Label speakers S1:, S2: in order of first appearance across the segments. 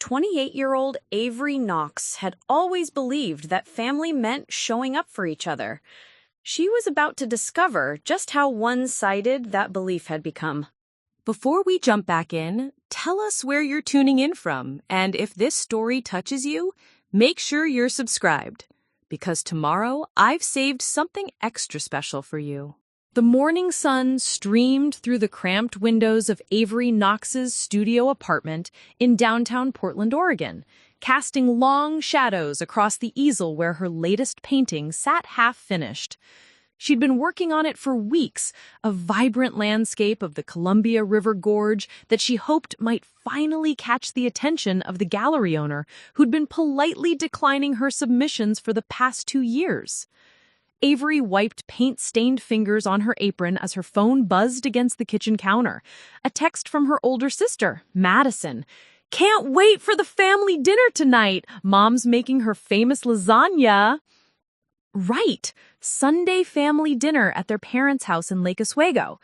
S1: 28-year-old Avery Knoxx had always believed that family meant showing up for each other. She was about to discover just how one-sided that belief had become.
S2: Before we jump back in, tell us where you're tuning in from, and if this story touches you, make sure you're subscribed, because tomorrow I've saved something extra special for you. The morning sun streamed through the cramped windows of Avery Knoxx's studio apartment in downtown Portland, Oregon, casting long shadows across the easel where her latest painting sat half-finished. She'd been working on it for weeks, a vibrant landscape of the Columbia River Gorge that she hoped might finally catch the attention of the gallery owner who'd been politely declining her submissions for the past 2 years. Avery wiped paint-stained fingers on her apron as her phone buzzed against the kitchen counter. A text from her older sister, Madison. "Can't wait for the family dinner tonight. Mom's making her famous lasagna." Right, Sunday family dinner at their parents' house in Lake Oswego.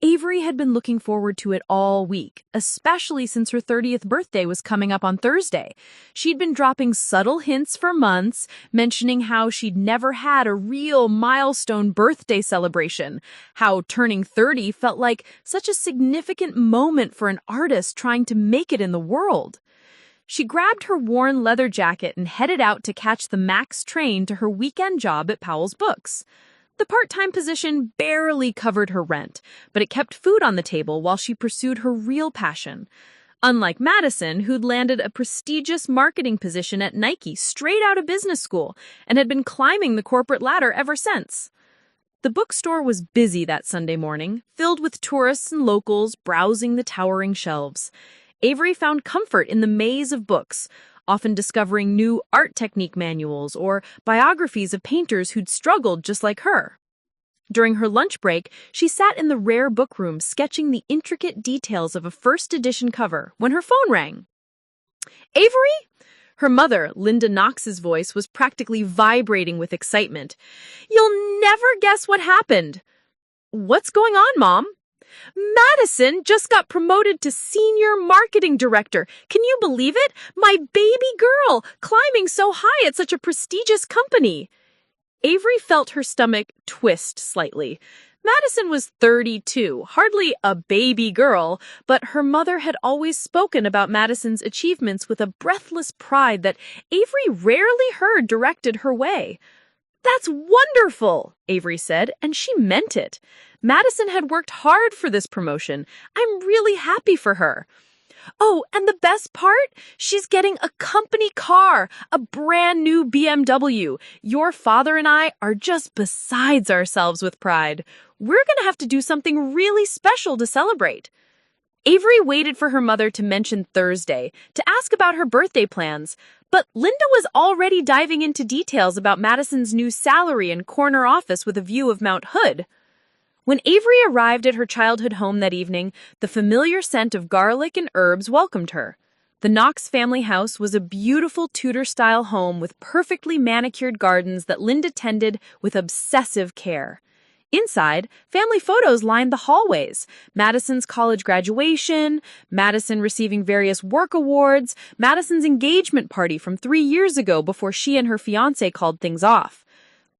S2: Avery had been looking forward to it all week, especially since her 30th birthday was coming up on Thursday. She'd been dropping subtle hints for months, mentioning how she'd never had a real milestone birthday celebration, how turning 30 felt like such a significant moment for an artist trying to make it in the world. She grabbed her worn leather jacket and headed out to catch the Max train to her weekend job at Powell's Books. The part-time position barely covered her rent, but it kept food on the table while she pursued her real passion. Unlike Madison, who'd landed a prestigious marketing position at Nike straight out of business school and had been climbing the corporate ladder ever since. The bookstore was busy that Sunday morning, filled with tourists and locals browsing the towering shelves. Avery found comfort in the maze of books, often discovering new art technique manuals or biographies of painters who'd struggled just like her. During her lunch break, she sat in the rare book room sketching the intricate details of a first edition cover when her phone rang. "Avery?" Her mother, Linda Knox's voice was practically vibrating with excitement. "You'll never guess what happened." "What's going on, Mom?" "Madison just got promoted to senior marketing director. Can you believe it? My baby girl, climbing so high at such a prestigious company." Avery felt her stomach twist slightly. Madison was 32, hardly a baby girl, but her mother had always spoken about Madison's achievements with a breathless pride that Avery rarely heard directed her way. "That's wonderful," Avery said, and she meant it. Madison had worked hard for this promotion. "I'm really happy for her." "Oh, and the best part? She's getting a company car, a brand new BMW. Your father and I are just besides ourselves with pride. We're going to have to do something really special to celebrate." Avery waited for her mother to mention Thursday, to ask about her birthday plans, but Linda was already diving into details about Madison's new salary and corner office with a view of Mount Hood. When Avery arrived at her childhood home that evening, the familiar scent of garlic and herbs welcomed her. The Knox family house was a beautiful Tudor-style home with perfectly manicured gardens that Linda tended with obsessive care. Inside, family photos lined the hallways. Madison's college graduation, Madison receiving various work awards, Madison's engagement party from 3 years ago before she and her fiancé called things off.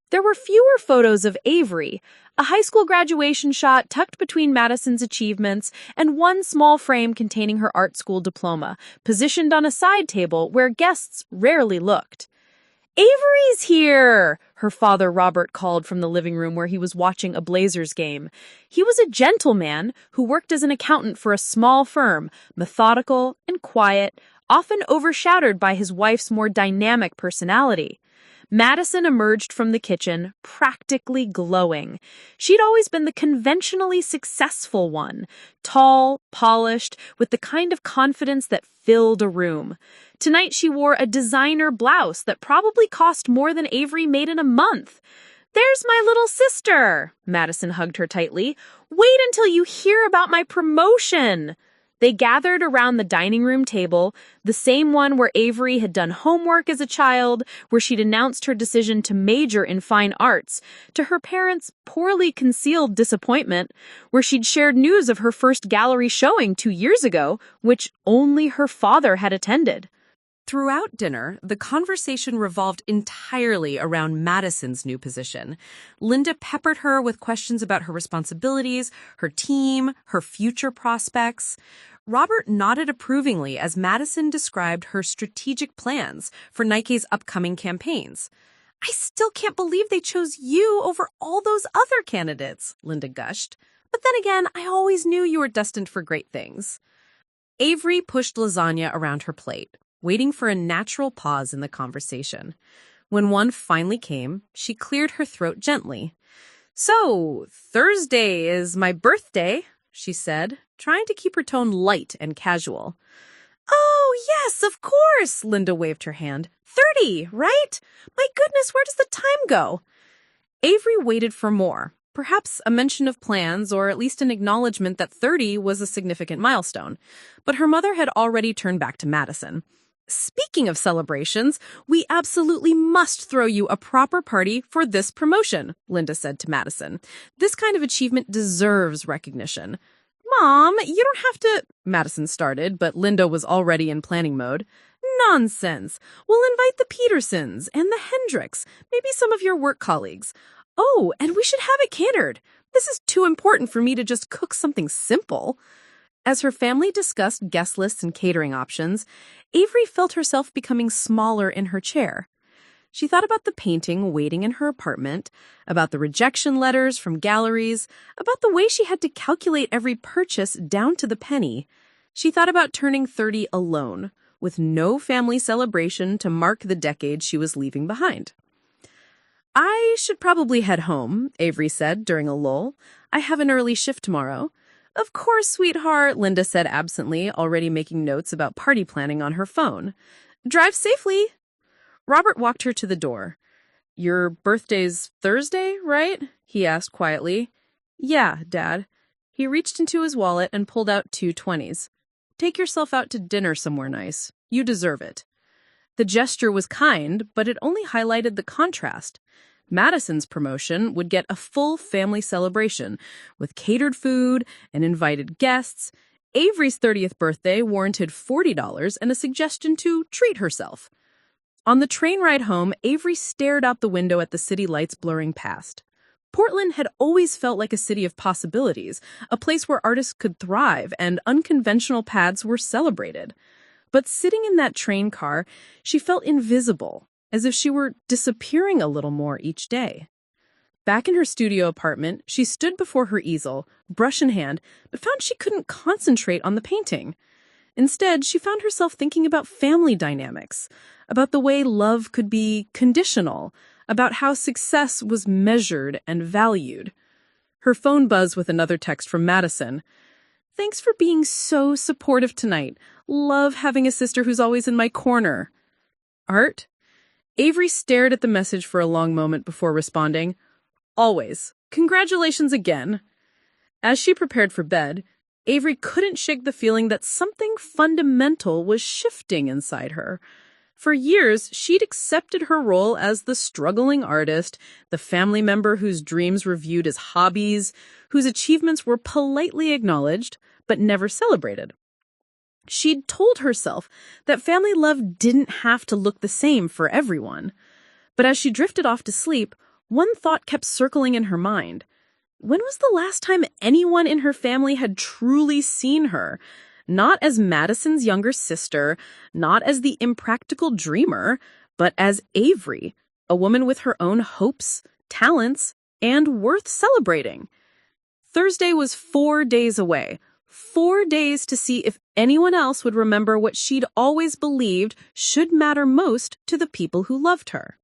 S2: There were fewer photos of Avery, a high school graduation shot tucked between Madison's achievements and one small frame containing her art school diploma, positioned on a side table where guests rarely looked. "Avery's here!" her father Robert called from the living room where he was watching a Blazers game. He was a gentleman who worked as an accountant for a small firm, methodical and quiet, often overshadowed by his wife's more dynamic personality. Madison emerged from the kitchen, practically glowing. She'd always been the conventionally successful one, tall, polished, with the kind of confidence that filled a room. Tonight she wore a designer blouse that probably cost more than Avery made in a month. "There's my little sister!" Madison hugged her tightly. "Wait until you hear about my promotion!" They gathered around the dining room table, the same one where Avery had done homework as a child, where she'd announced her decision to major in fine arts, to her parents' poorly concealed disappointment, where she'd shared news of her first gallery showing 2 years ago, which only her father had attended. Throughout dinner, the conversation revolved entirely around Madison's new position. Linda peppered her with questions about her responsibilities, her team, her future prospects. Robert nodded approvingly as Madison described her strategic plans for Nike's upcoming campaigns. "I still can't believe they chose you over all those other candidates," Linda gushed. "But then again, I always knew you were destined for great things." Avery pushed lasagna around her plate, waiting for a natural pause in the conversation. When one finally came, she cleared her throat gently. "So, Thursday is my birthday," she said, trying to keep her tone light and casual. "Oh, yes, of course," Linda waved her hand. 30, right? My goodness, where does the time go?" Avery waited for more, perhaps a mention of plans or at least an acknowledgement that 30 was a significant milestone. But her mother had already turned back to Madison. "Speaking of celebrations, we absolutely must throw you a proper party for this promotion," Linda said to Madison. "This kind of achievement deserves recognition." "Mom, you don't have to," Madison started, but Linda was already in planning mode. "Nonsense. We'll invite the Petersons and the Hendricks, maybe some of your work colleagues. Oh, and we should have it catered. This is too important for me to just cook something simple." As her family discussed guest lists and catering options, Avery felt herself becoming smaller in her chair. She thought about the painting waiting in her apartment, about the rejection letters from galleries, about the way she had to calculate every purchase down to the penny. She thought about turning 30 alone, with no family celebration to mark the decade she was leaving behind. "I should probably head home," Avery said during a lull. "I have an early shift tomorrow." "Of course, sweetheart," Linda said absently, already making notes about party planning on her phone. "Drive safely." Robert walked her to the door. "Your birthday's Thursday, right?" he asked quietly. "Yeah, Dad." He reached into his wallet and pulled out 2 20s. "Take yourself out to dinner somewhere nice. You deserve it." The gesture was kind, but it only highlighted the contrast. Madison's promotion would get a full family celebration with catered food and invited guests. Avery's 30th birthday warranted $40 and a suggestion to treat herself. On the train ride home, Avery stared out the window at the city lights blurring past. Portland had always felt like a city of possibilities, a place where artists could thrive and unconventional paths were celebrated. But sitting in that train car, she felt invisible, as if she were disappearing a little more each day. Back in her studio apartment, she stood before her easel, brush in hand, but found she couldn't concentrate on the painting. Instead, she found herself thinking about family dynamics, about the way love could be conditional, about how success was measured and valued. Her phone buzzed with another text from Madison. "Thanks for being so supportive tonight. Love having a sister who's always in my corner." "Art?" Avery stared at the message for a long moment before responding. "Always. Congratulations again." As she prepared for bed, Avery couldn't shake the feeling that something fundamental was shifting inside her. For years, she'd accepted her role as the struggling artist, the family member whose dreams were viewed as hobbies, whose achievements were politely acknowledged, but never celebrated. She'd told herself that family love didn't have to look the same for everyone. But as she drifted off to sleep, one thought kept circling in her mind. When was the last time anyone in her family had truly seen her? Not as Madison's younger sister, not as the impractical dreamer, but as Avery, a woman with her own hopes, talents, and worth celebrating. Thursday was 4 days away. 4 days to see if anyone else would remember what she'd always believed should matter most to the people who loved her.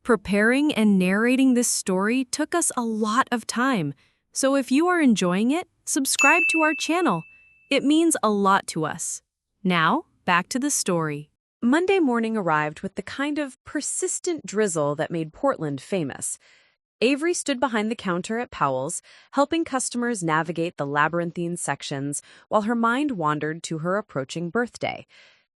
S2: Preparing and narrating this story took us a lot of time, so if you are enjoying it, subscribe to our channel. It means a lot to us. Now, back to the story. Monday morning arrived with the kind of persistent drizzle that made Portland famous. Avery stood behind the counter at Powell's, helping customers navigate the labyrinthine sections while her mind wandered to her approaching birthday.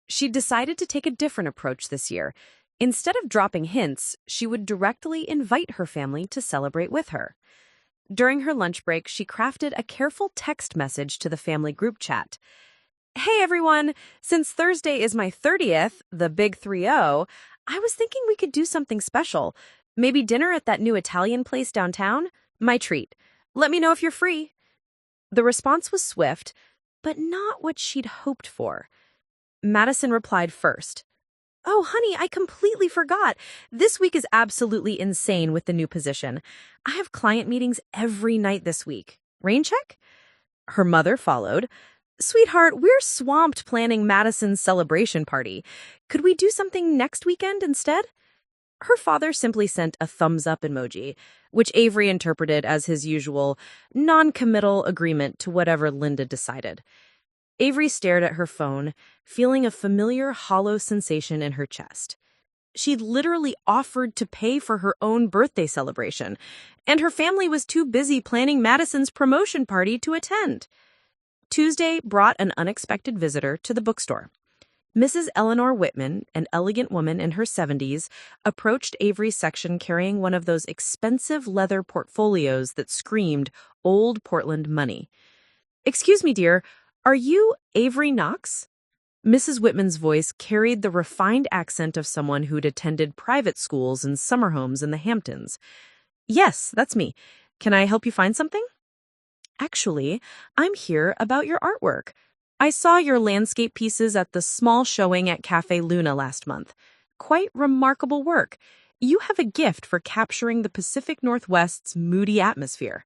S2: She'd decided to take a different approach this year. Instead of dropping hints, she would directly invite her family to celebrate with her. During her lunch break, she crafted a careful text message to the family group chat.
S1: Hey everyone! Since Thursday is my 30th, the big 3-0, I was thinking we could do something special. Maybe dinner at that new Italian place downtown? My treat. Let me know if you're free. The response was swift, but not what she'd hoped for. Madison replied first. Oh, honey, I completely forgot. This week is absolutely insane with the new position. I have client meetings every night this week. Rain check? Her mother followed. Sweetheart, we're swamped planning Madison's celebration party. Could we do something next weekend instead? Her father simply sent a thumbs-up emoji, which Avery interpreted as his usual non-committal agreement to whatever Linda decided. Avery stared at her phone, feeling a familiar hollow sensation in her chest. She'd literally offered to pay for her own birthday celebration, and her family was too busy planning Madison's promotion party to attend. Tuesday brought an unexpected visitor to the bookstore. Mrs. Eleanor Whitman, an elegant woman in her 70s, approached Avery's section carrying one of those expensive leather portfolios that screamed old Portland money. Excuse me, dear, are you Avery Knoxx? Mrs. Whitman's voice carried the refined accent of someone who'd attended private schools and summer homes in the Hamptons. Yes, that's me. Can I help you find something? Actually, I'm here about your artwork. I saw your landscape pieces at the small showing at Cafe Luna last month. Quite remarkable work. You have a gift for capturing the Pacific Northwest's moody atmosphere.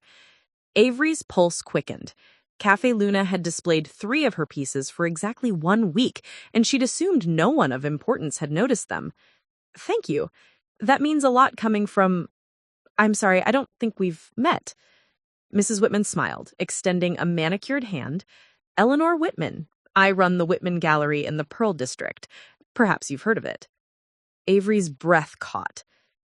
S1: Avery's pulse quickened. Cafe Luna had displayed 3 of her pieces for exactly 1 week, and she'd assumed no one of importance had noticed them. Thank you. That means a lot coming from... I'm sorry, I don't think we've met. Mrs. Whitman smiled, extending a manicured hand. Eleanor Whitman. I run the Whitman Gallery in the Pearl District. Perhaps you've heard of it. Avery's breath caught.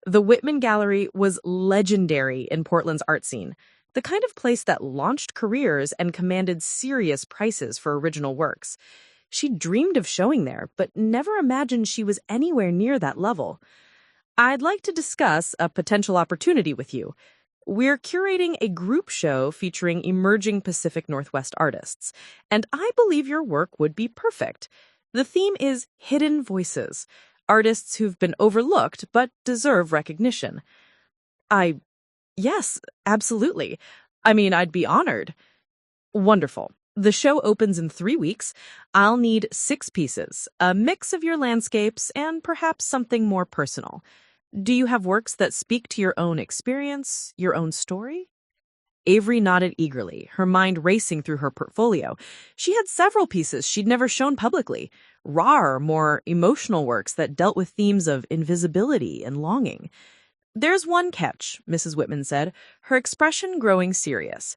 S1: The Whitman Gallery was legendary in Portland's art scene, the kind of place that launched careers and commanded serious prices for original works. She dreamed of showing there, but never imagined she was anywhere near that level. I'd like to discuss a potential opportunity with you. We're curating a group show featuring emerging Pacific Northwest artists, and I believe your work would be perfect. The theme is Hidden Voices, artists who've been overlooked but deserve recognition. Yes, absolutely. I'd be honored. Wonderful. The show opens in 3 weeks. I'll need 6 pieces, a mix of your landscapes and perhaps something more personal. Do you have works that speak to your own experience, your own story? Avery nodded eagerly, her mind racing through her portfolio. She had several pieces she'd never shown publicly, raw, more emotional works that dealt with themes of invisibility and longing. There's one catch, Mrs. Whitman said, her expression growing serious.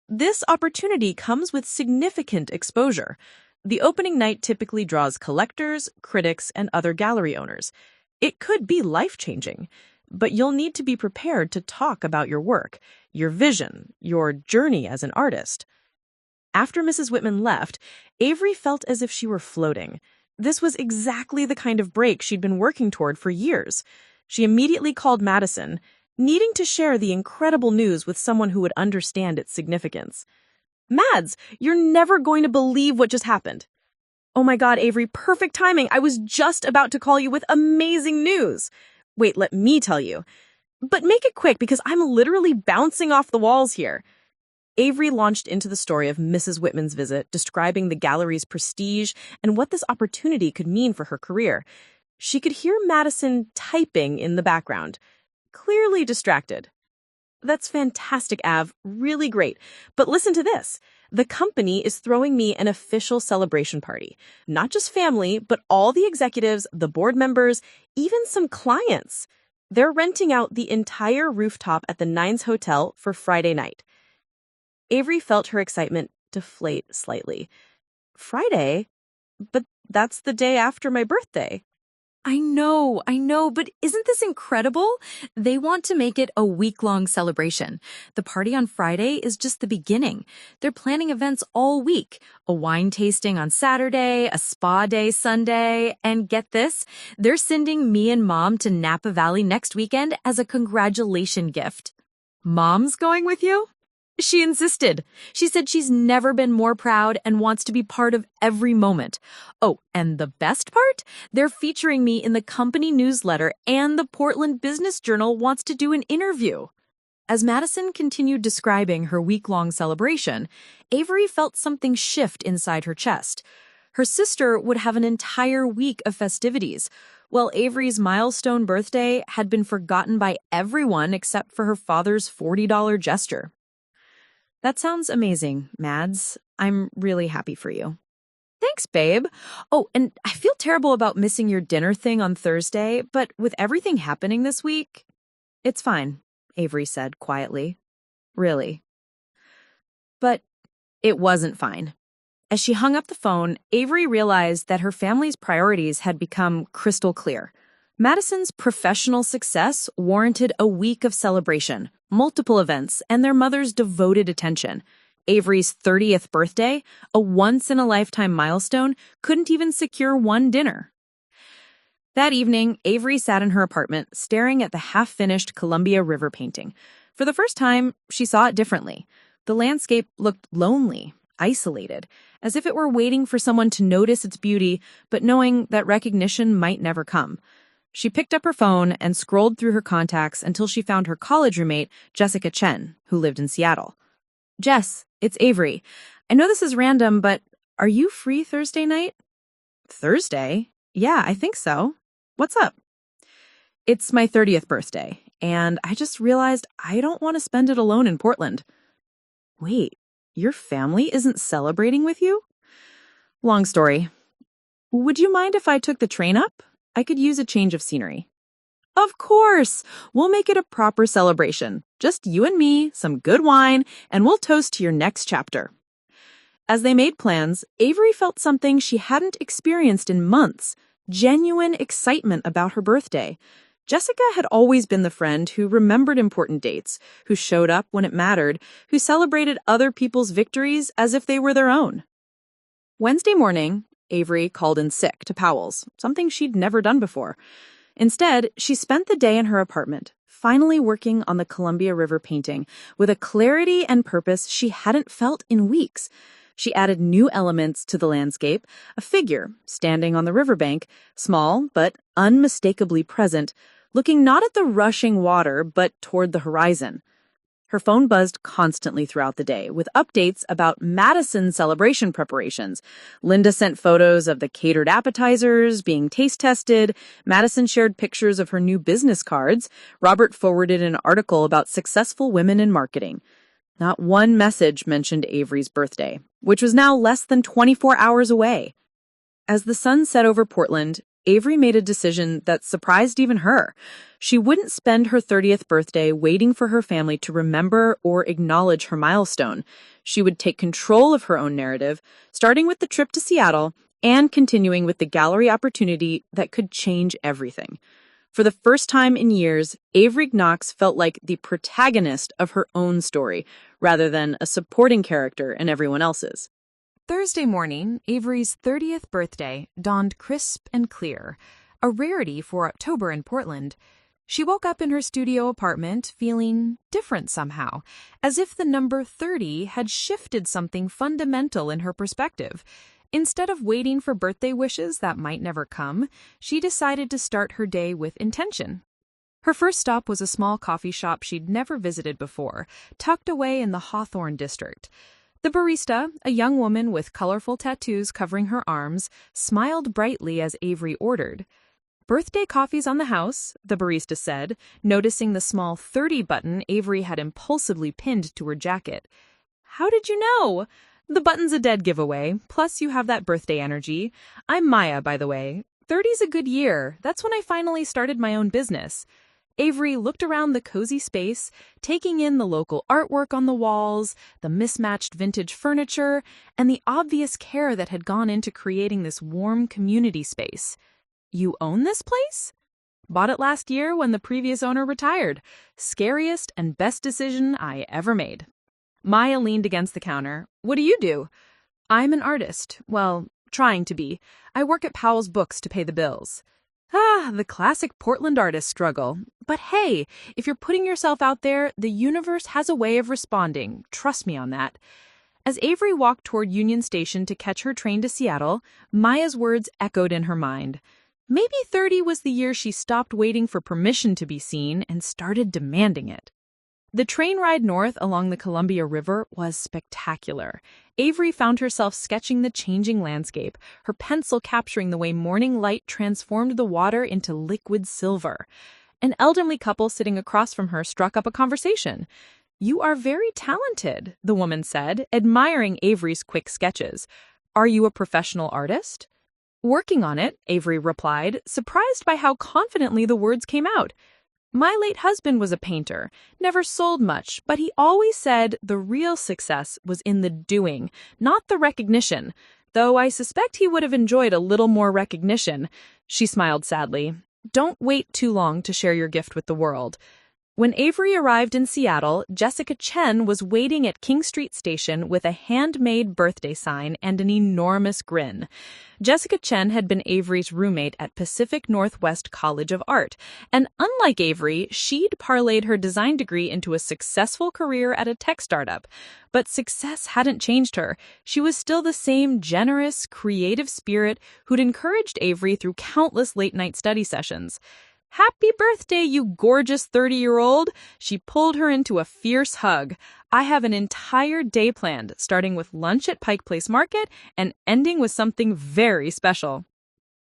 S1: This opportunity comes with significant exposure. The opening night typically draws collectors, critics, and other gallery owners. It could be life-changing, but you'll need to be prepared to talk about your work, your vision, your journey as an artist. After Mrs. Whitman left, Avery felt as if she were floating. This was exactly the kind of break she'd been working toward for years. She immediately called Madison, needing to share the incredible news with someone who would understand its significance. Mads, you're never going to believe what just happened. Oh my God, Avery, perfect timing. I was just about to call you with amazing news. Wait, let me tell you. But make it quick because I'm literally bouncing off the walls here. Avery launched into the story of Mrs. Whitman's visit, describing the gallery's prestige and what this opportunity could mean for her career. She could hear Madison typing in the background, clearly distracted. That's fantastic, Av. Really great. But listen to this. The company is throwing me an official celebration party. Not just family, but all the executives, the board members, even some clients. They're renting out the entire rooftop at the Nines Hotel for Friday night. Avery felt her excitement deflate slightly. Friday? But that's the day after my birthday.
S2: I know, but isn't this incredible? They want to make it a week-long celebration. The party on Friday is just the beginning. They're planning events all week. A wine tasting on Saturday, a spa day Sunday, and get this, they're sending me and Mom to Napa Valley next weekend as a congratulation gift. Mom's going with you?
S1: She insisted. She said she's never been more proud and wants to be part of every moment. Oh, and the best part? They're featuring me in the company newsletter, and the Portland Business Journal wants to do an interview. As Madison continued describing her week-long celebration, Avery felt something shift inside her chest. Her sister would have an entire week of festivities, while Avery's milestone birthday had been forgotten by everyone except for her father's $40 gesture. That sounds amazing, Mads. I'm really happy for you. Thanks, babe. Oh, and I feel terrible about missing your dinner thing on Thursday, but with everything happening this week, it's fine, Avery said quietly. Really. But it wasn't fine. As she hung up the phone, Avery realized that her family's priorities had become crystal clear. Madison's professional success warranted a week of celebration, multiple events, and their mother's devoted attention. Avery's 30th birthday, a once-in-a-lifetime milestone, couldn't even secure one dinner. That evening, Avery sat in her apartment, staring at the half-finished Columbia River painting. For the first time, she saw it differently. The landscape looked lonely, isolated, as if it were waiting for someone to notice its beauty, but knowing that recognition might never come. She picked up her phone and scrolled through her contacts until she found her college roommate, Jessica Chen, who lived in Seattle. Jess, it's Avery. I know this is random, but are you free Thursday night? Thursday? Yeah, I think so. What's up? It's my 30th birthday, and I just realized I don't want to spend it alone in Portland. Wait, your family isn't celebrating with you? Long story. Would you mind if I took the train up? I could use a change of scenery. Of course! We'll make it a proper celebration. Just you and me, some good wine, and we'll toast to your next chapter. As they made plans, Avery felt something she hadn't experienced in months, genuine excitement about her birthday. Jessica had always been the friend who remembered important dates, who showed up when it mattered, who celebrated other people's victories as if they were their own. Wednesday morning, Avery called in sick to Powell's, something she'd never done before. Instead, she spent the day in her apartment, finally working on the Columbia River painting, with a clarity and purpose she hadn't felt in weeks. She added new elements to the landscape, a figure standing on the riverbank, small but unmistakably present, looking not at the rushing water but toward the horizon. Her phone buzzed constantly throughout the day, with updates about Madison celebration preparations. Linda sent photos of the catered appetizers being taste tested. Madison shared pictures of her new business cards. Robert forwarded an article about successful women in marketing. Not one message mentioned Avery's birthday, which was now less than 24 hours away. As the sun set over Portland, Avery made a decision that surprised even her. She wouldn't spend her 30th birthday waiting for her family to remember or acknowledge her milestone. She would take control of her own narrative, starting with the trip to Seattle and continuing with the gallery opportunity that could change everything. For the first time in years, Avery Knoxx felt like the protagonist of her own story, rather than a supporting character in everyone else's. Thursday morning, Avery's 30th birthday, dawned crisp and clear, a rarity for October in Portland. She woke up in her studio apartment feeling different somehow, as if the number 30 had shifted something fundamental in her perspective. Instead of waiting for birthday wishes that might never come, she decided to start her day with intention. Her first stop was a small coffee shop she'd never visited before, tucked away in the Hawthorne district. The barista, a young woman with colorful tattoos covering her arms, smiled brightly as Avery ordered. "Birthday coffee's on the house," the barista said, noticing the small 30 button Avery had impulsively pinned to her jacket. "How did you know?" "The button's a dead giveaway, plus you have that birthday energy. I'm Maya, by the way. 30's a good year. That's when I finally started my own business." Avery looked around the cozy space, taking in the local artwork on the walls, the mismatched vintage furniture, and the obvious care that had gone into creating this warm community space. "You own this place?" "Bought it last year when the previous owner retired. Scariest and best decision I ever made." Maya leaned against the counter. "What do you do?" "I'm an artist. Well, trying to be. I work at Powell's Books to pay the bills."
S2: The classic Portland artist struggle. But hey, if you're putting yourself out there, the universe has a way of responding. Trust me on that. As Avery walked toward Union Station to catch her train to Seattle, Maya's words echoed in her mind. Maybe 30 was the year she stopped waiting for permission to be seen and started demanding it. The train ride north along the Columbia River was spectacular. Avery found herself sketching the changing landscape, her pencil capturing the way morning light transformed the water into liquid silver. An elderly couple sitting across from her struck up a conversation. "You are very talented," the woman said, admiring Avery's quick sketches. "Are you a professional artist?" "Working on it," Avery replied, surprised by how confidently the words came out. "My late husband was a painter, never sold much, but he always said the real success was in the doing, not the recognition, though I suspect he would have enjoyed a little more recognition." She smiled sadly. "Don't wait too long to share your gift with the world." When Avery arrived in Seattle, Jessica Chen was waiting at King Street Station with a handmade birthday sign and an enormous grin. Jessica Chen had been Avery's roommate at Pacific Northwest College of Art, and unlike Avery, she'd parlayed her design degree into a successful career at a tech startup. But success hadn't changed her. She was still the same generous, creative spirit who'd encouraged Avery through countless late-night study sessions. "Happy birthday, you gorgeous 30-year-old!" She pulled her into a fierce hug. "I have an entire day planned, starting with lunch at Pike Place Market and ending with something very special."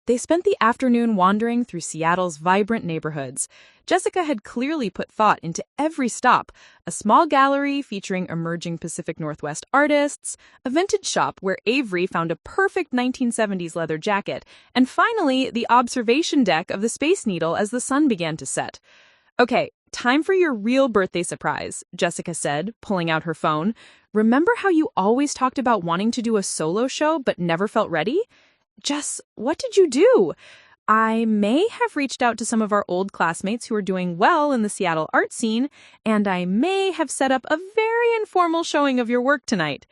S2: They spent the afternoon wandering through Seattle's vibrant neighborhoods. Jessica had clearly put thought into every stop: a small gallery featuring emerging Pacific Northwest artists, a vintage shop where Avery found a perfect 1970s leather jacket, and finally, the observation deck of the Space Needle as the sun began to set. "Okay, time for your real birthday surprise," Jessica said, pulling out her phone. "Remember how you always talked about wanting to do a solo show but never felt ready? Jess, what did you do?" "I may have reached out to some of our old classmates who are doing well in the Seattle art scene, and I may have set up a very informal showing of your work tonight."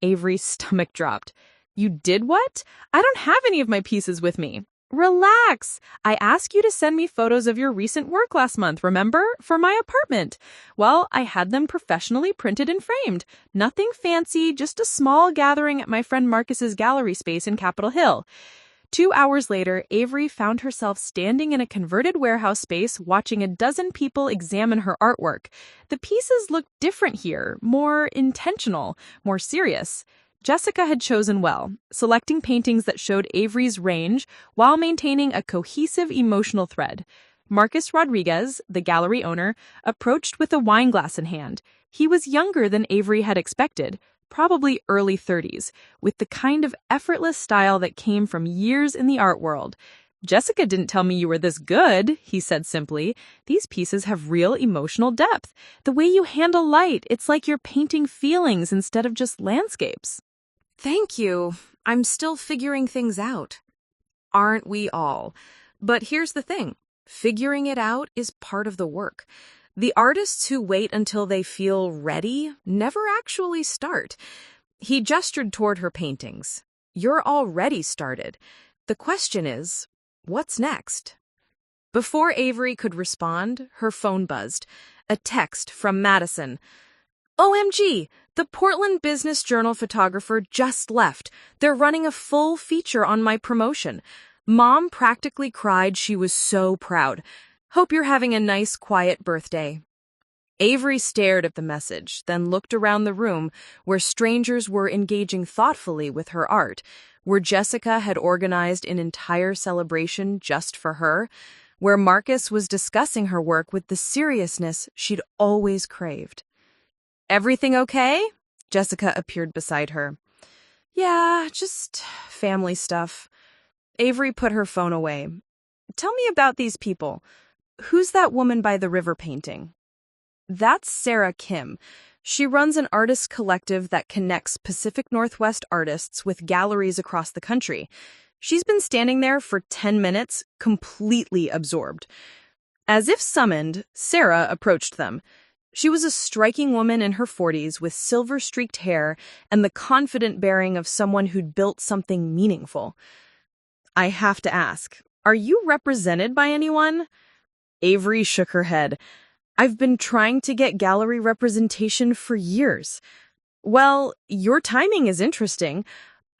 S2: Avery's stomach dropped. "You did what? I don't have any of my pieces with me." "Relax. I asked you to send me photos of your recent work last month, remember? For my apartment. Well, I had them professionally printed and framed. Nothing fancy, just a small gathering at my friend Marcus's gallery space in Capitol Hill." 2 hours later, Avery found herself standing in a converted warehouse space watching a dozen people examine her artwork. The pieces looked different here, more intentional, more serious. Jessica had chosen well, selecting paintings that showed Avery's range while maintaining a cohesive emotional thread. Marcus Rodriguez, the gallery owner, approached with a wine glass in hand. He was younger than Avery had expected, probably early 30s, with the kind of effortless style that came from years in the art world. "Jessica didn't tell me you were this good," he said simply. "These pieces have real emotional depth. The way you handle light, it's like you're painting feelings instead of just landscapes."
S1: Thank you. I'm still figuring things out. Aren't we all? But here's the thing. Figuring it out is part of the work. The artists who wait until they feel ready never actually start. He gestured toward her paintings. You're already started. The question is, what's next? Before Avery could respond, her phone buzzed. A text from Madison. "OMG, the Portland Business Journal photographer just left. They're running a full feature on my promotion. Mom practically cried. She was so proud. Hope you're having a nice, quiet birthday." Avery stared at the message, then looked around the room where strangers were engaging thoughtfully with her art, where Jessica had organized an entire celebration just for her, where Marcus was discussing her work with the seriousness she'd always craved. "Everything okay?" Jessica appeared beside her. "Yeah, just family stuff." Avery put her phone away. "Tell me about these people. Who's that woman by the river painting?" "That's Sarah Kim. She runs an artists collective that connects Pacific Northwest artists with galleries across the country. She's been standing there for 10 minutes, completely absorbed." As if summoned, Sarah approached them. She was a striking woman in her 40s with silver-streaked hair and the confident bearing of someone who'd built something meaningful. "I have to ask, Are you represented by anyone? Avery shook her head. I've been trying to get gallery representation for years. Well, your timing is interesting.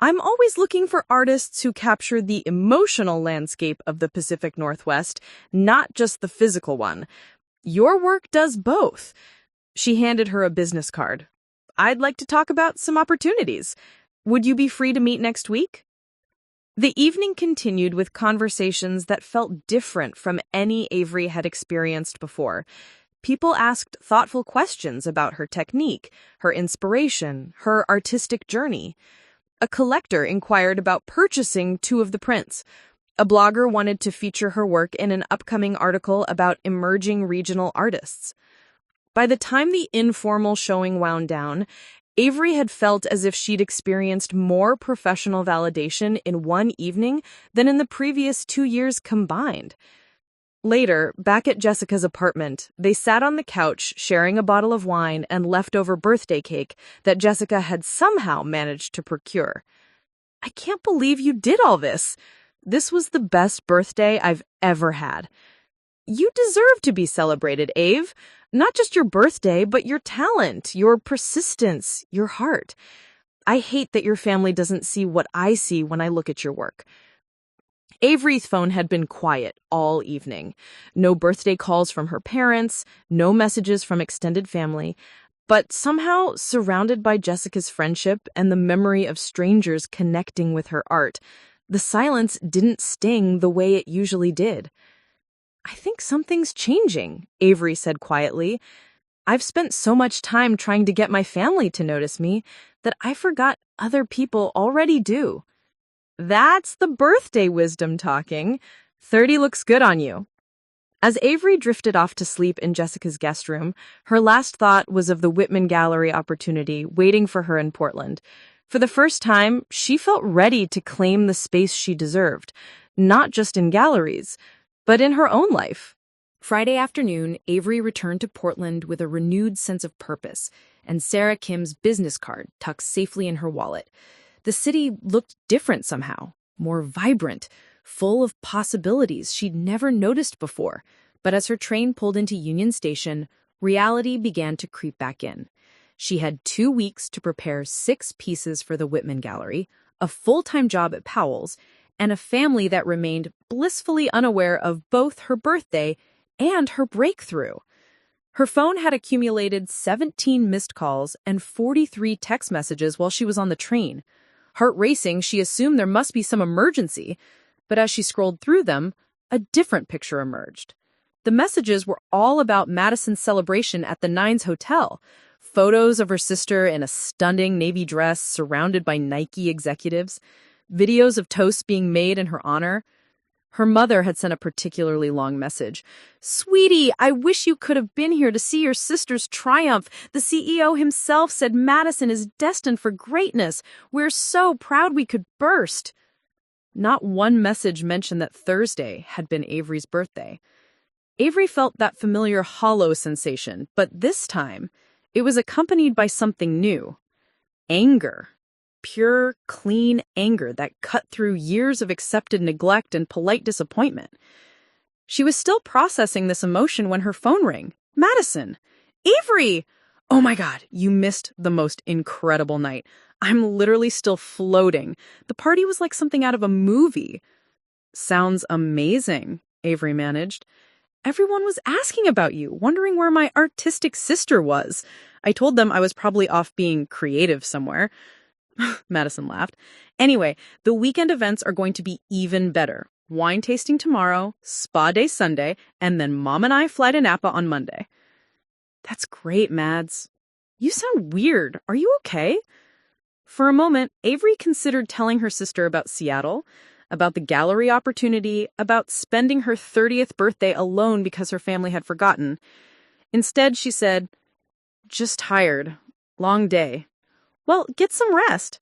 S1: I'm always looking for artists who capture the emotional landscape of the Pacific Northwest, not just the physical one. Your work does both. She handed her a business card. I'd like to talk about some opportunities. Would you be free to meet next week? The evening continued with conversations that felt different from any Avery had experienced before. People asked thoughtful questions about her technique, her inspiration, her artistic journey. A collector inquired about purchasing 2 of the prints. A blogger wanted to feature her work in an upcoming article about emerging regional artists. By the time the informal showing wound down, Avery had felt as if she'd experienced more professional validation in one evening than in the previous 2 years combined. Later, back at Jessica's apartment, they sat on the couch sharing a bottle of wine and leftover birthday cake that Jessica had somehow managed to procure. I can't believe you did all this. This was the best birthday I've ever had. You deserve to be celebrated, Ave. Not just your birthday, but your talent, your persistence, your heart. I hate that your family doesn't see what I see when I look at your work. Avery's phone had been quiet all evening. No birthday calls from her parents, no messages from extended family, but somehow surrounded by Jessica's friendship and the memory of strangers connecting with her art, the silence didn't sting the way it usually did. I think something's changing, Avery said quietly. I've spent so much time trying to get my family to notice me that I forgot other people already do. That's the birthday wisdom talking. 30 looks good on you. As Avery drifted off to sleep in Jessica's guest room, her last thought was of the Whitman Gallery opportunity waiting for her in Portland. For the first time, she felt ready to claim the space she deserved, not just in galleries, but in her own life.
S2: Friday afternoon, Avery returned to Portland with a renewed sense of purpose and Sarah Kim's business card tucked safely in her wallet. The city looked different somehow, more vibrant, full of possibilities she'd never noticed before. But as her train pulled into Union Station, reality began to creep back in. She had 2 weeks to prepare 6 pieces for the Whitman Gallery, a full-time job at Powell's, and a family that remained blissfully unaware of both her birthday and her breakthrough. Her phone had accumulated 17 missed calls and 43 text messages while she was on the train. Heart racing, she assumed there must be some emergency, but as she scrolled through them, a different picture emerged. The messages were all about Madison's celebration at the Nines Hotel. Photos of her sister in a stunning navy dress surrounded by Nike executives, videos of toasts being made in her honor. Her mother had sent a particularly long message. "Sweetie, I wish you could have been here to see your sister's triumph. The CEO himself said Madison is destined for greatness. We're so proud we could burst." Not one message mentioned that Thursday had been Avery's birthday. Avery felt that familiar hollow sensation, but this time it was accompanied by something new. Anger. Pure, clean anger that cut through years of accepted neglect and polite disappointment. She was still processing this emotion when her phone rang. Madison! Avery! Oh my God, you missed the most incredible night. I'm literally still floating. The party was like something out of a movie. Sounds amazing, Avery managed. Everyone was asking about you, wondering where my artistic sister was. I told them I was probably off being creative somewhere. Madison laughed. Anyway, the weekend events are going to be even better. Wine tasting tomorrow, spa day Sunday, and then Mom and I fly to Napa on Monday. That's great, Mads. You sound weird. Are you okay? For a moment, Avery considered telling her sister about Seattle, about the gallery opportunity, about spending her 30th birthday alone because her family had forgotten. Instead, she said, "Just tired. Long day." Well, get some rest.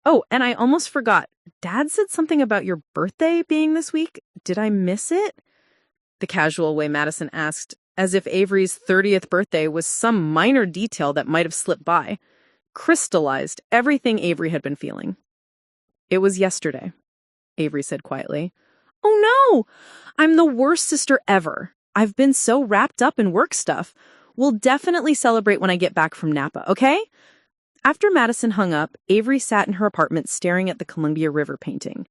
S2: Oh, and I almost forgot. Dad said something about your birthday being this week. Did I miss it? The casual way Madison asked, as if Avery's 30th birthday was some minor detail that might have slipped by, crystallized everything Avery had been feeling. It was yesterday, Avery said quietly.
S1: Oh no! I'm the worst sister ever. I've been so wrapped up in work stuff. We'll definitely celebrate when I get back from Napa, okay? After Madison hung up, Avery sat in her apartment staring at the Columbia River painting.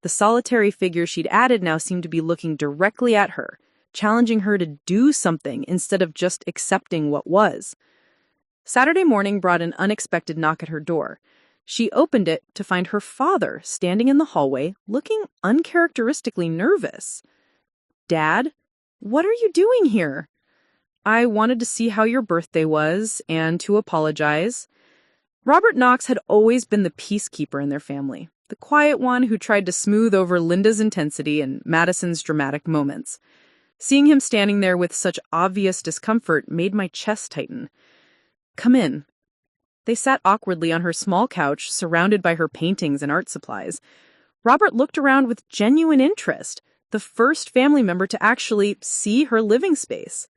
S1: The solitary figure she'd added now seemed to be looking directly at her, challenging her to do something instead of just accepting what was. Saturday morning brought an unexpected knock at her door. She opened it to find her father standing in the hallway, looking uncharacteristically nervous. "Dad, what are you doing here?" "I wanted to see how your birthday was and to apologize." Robert Knoxx had always been the peacekeeper in their family, the quiet one who tried to smooth over Linda's intensity and Madison's dramatic moments. Seeing him standing there with such obvious discomfort made my chest tighten. "Come in." They sat awkwardly on her small couch, surrounded by her paintings and art supplies. Robert looked around with genuine interest, the first family member to actually see her living space.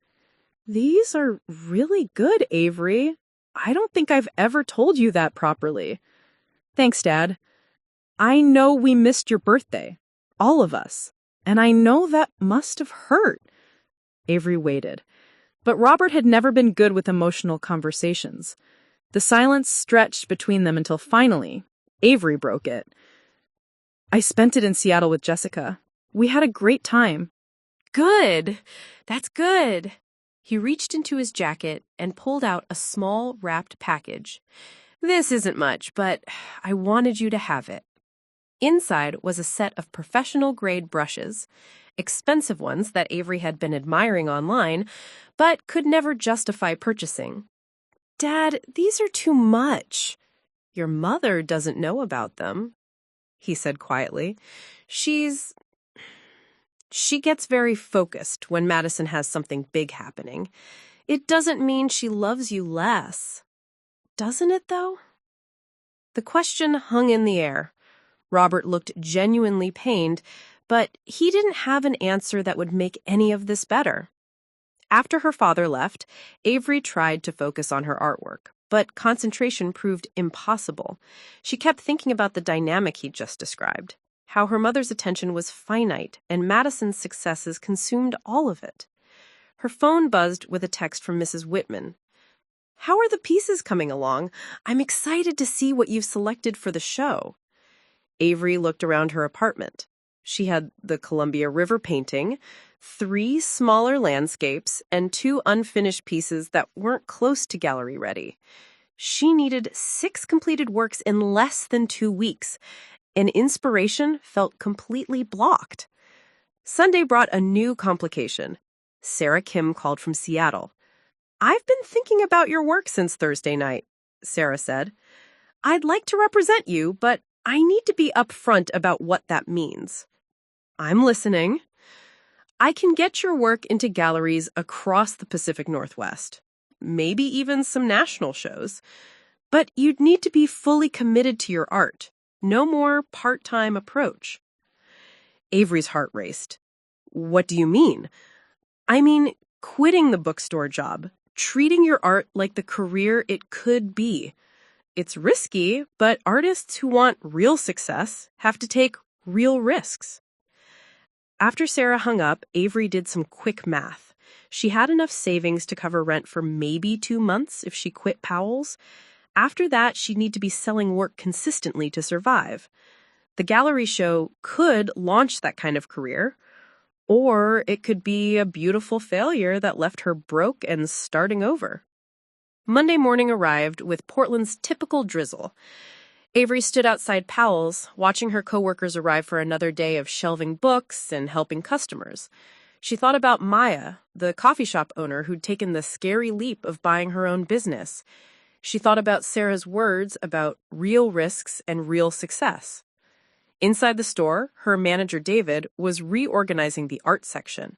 S1: "These are really good, Avery. I don't think I've ever told you that properly." "Thanks, Dad. I know we missed your birthday, all of us, and I know that must have hurt." Avery waited. But Robert had never been good with emotional conversations. The silence stretched between them until finally, Avery broke it. "I spent it in Seattle with Jessica. We had a great time."
S2: Good. That's good. He reached into his jacket and pulled out a small wrapped package. "This isn't much, but I wanted you to have it." Inside was a set of professional-grade brushes, expensive ones that Avery had been admiring online, but could never justify purchasing. "Dad, these are too much." "Your mother doesn't know about them," he said quietly. She gets very focused when Madison has something big happening. It doesn't mean she loves you less. Doesn't it, though?" The question hung in the air. Robert looked genuinely pained, but he didn't have an answer that would make any of this better. After her father left, Avery tried to focus on her artwork, but concentration proved impossible. She kept thinking about the dynamic he'd just described, how her mother's attention was finite and Madison's successes consumed all of it. Her phone buzzed with a text from Mrs. Whitman. "How are the pieces coming along? I'm excited to see what you've selected for the show." Avery looked around her apartment. She had the Columbia River painting, 3 smaller landscapes, and 2 unfinished pieces that weren't close to gallery ready. She needed 6 completed works in less than 2 weeks, and inspiration felt completely blocked. Sunday brought a new complication. Sarah Kim called from Seattle. "I've been thinking about your work since Thursday night," Sarah said. "I'd like to represent you, but I need to be upfront about what that means." "I'm listening." "I can get your work into galleries across the Pacific Northwest, maybe even some national shows, but you'd need to be fully committed to your art. No more part-time approach." Avery's heart raced. "What do you mean?" "I mean, quitting the bookstore job, treating your art like the career it could be. It's risky, but artists who want real success have to take real risks." After Sarah hung up, Avery did some quick math. She had enough savings to cover rent for maybe 2 months if she quit Powell's. After that, she'd need to be selling work consistently to survive. The gallery show could launch that kind of career, or it could be a beautiful failure that left her broke and starting over. Monday morning arrived with Portland's typical drizzle. Avery stood outside Powell's, watching her coworkers arrive for another day of shelving books and helping customers. She thought about Maya, the coffee shop owner who'd taken the scary leap of buying her own business. She thought about Sarah's words about real risks and real success. Inside the store, her manager David was reorganizing the art section.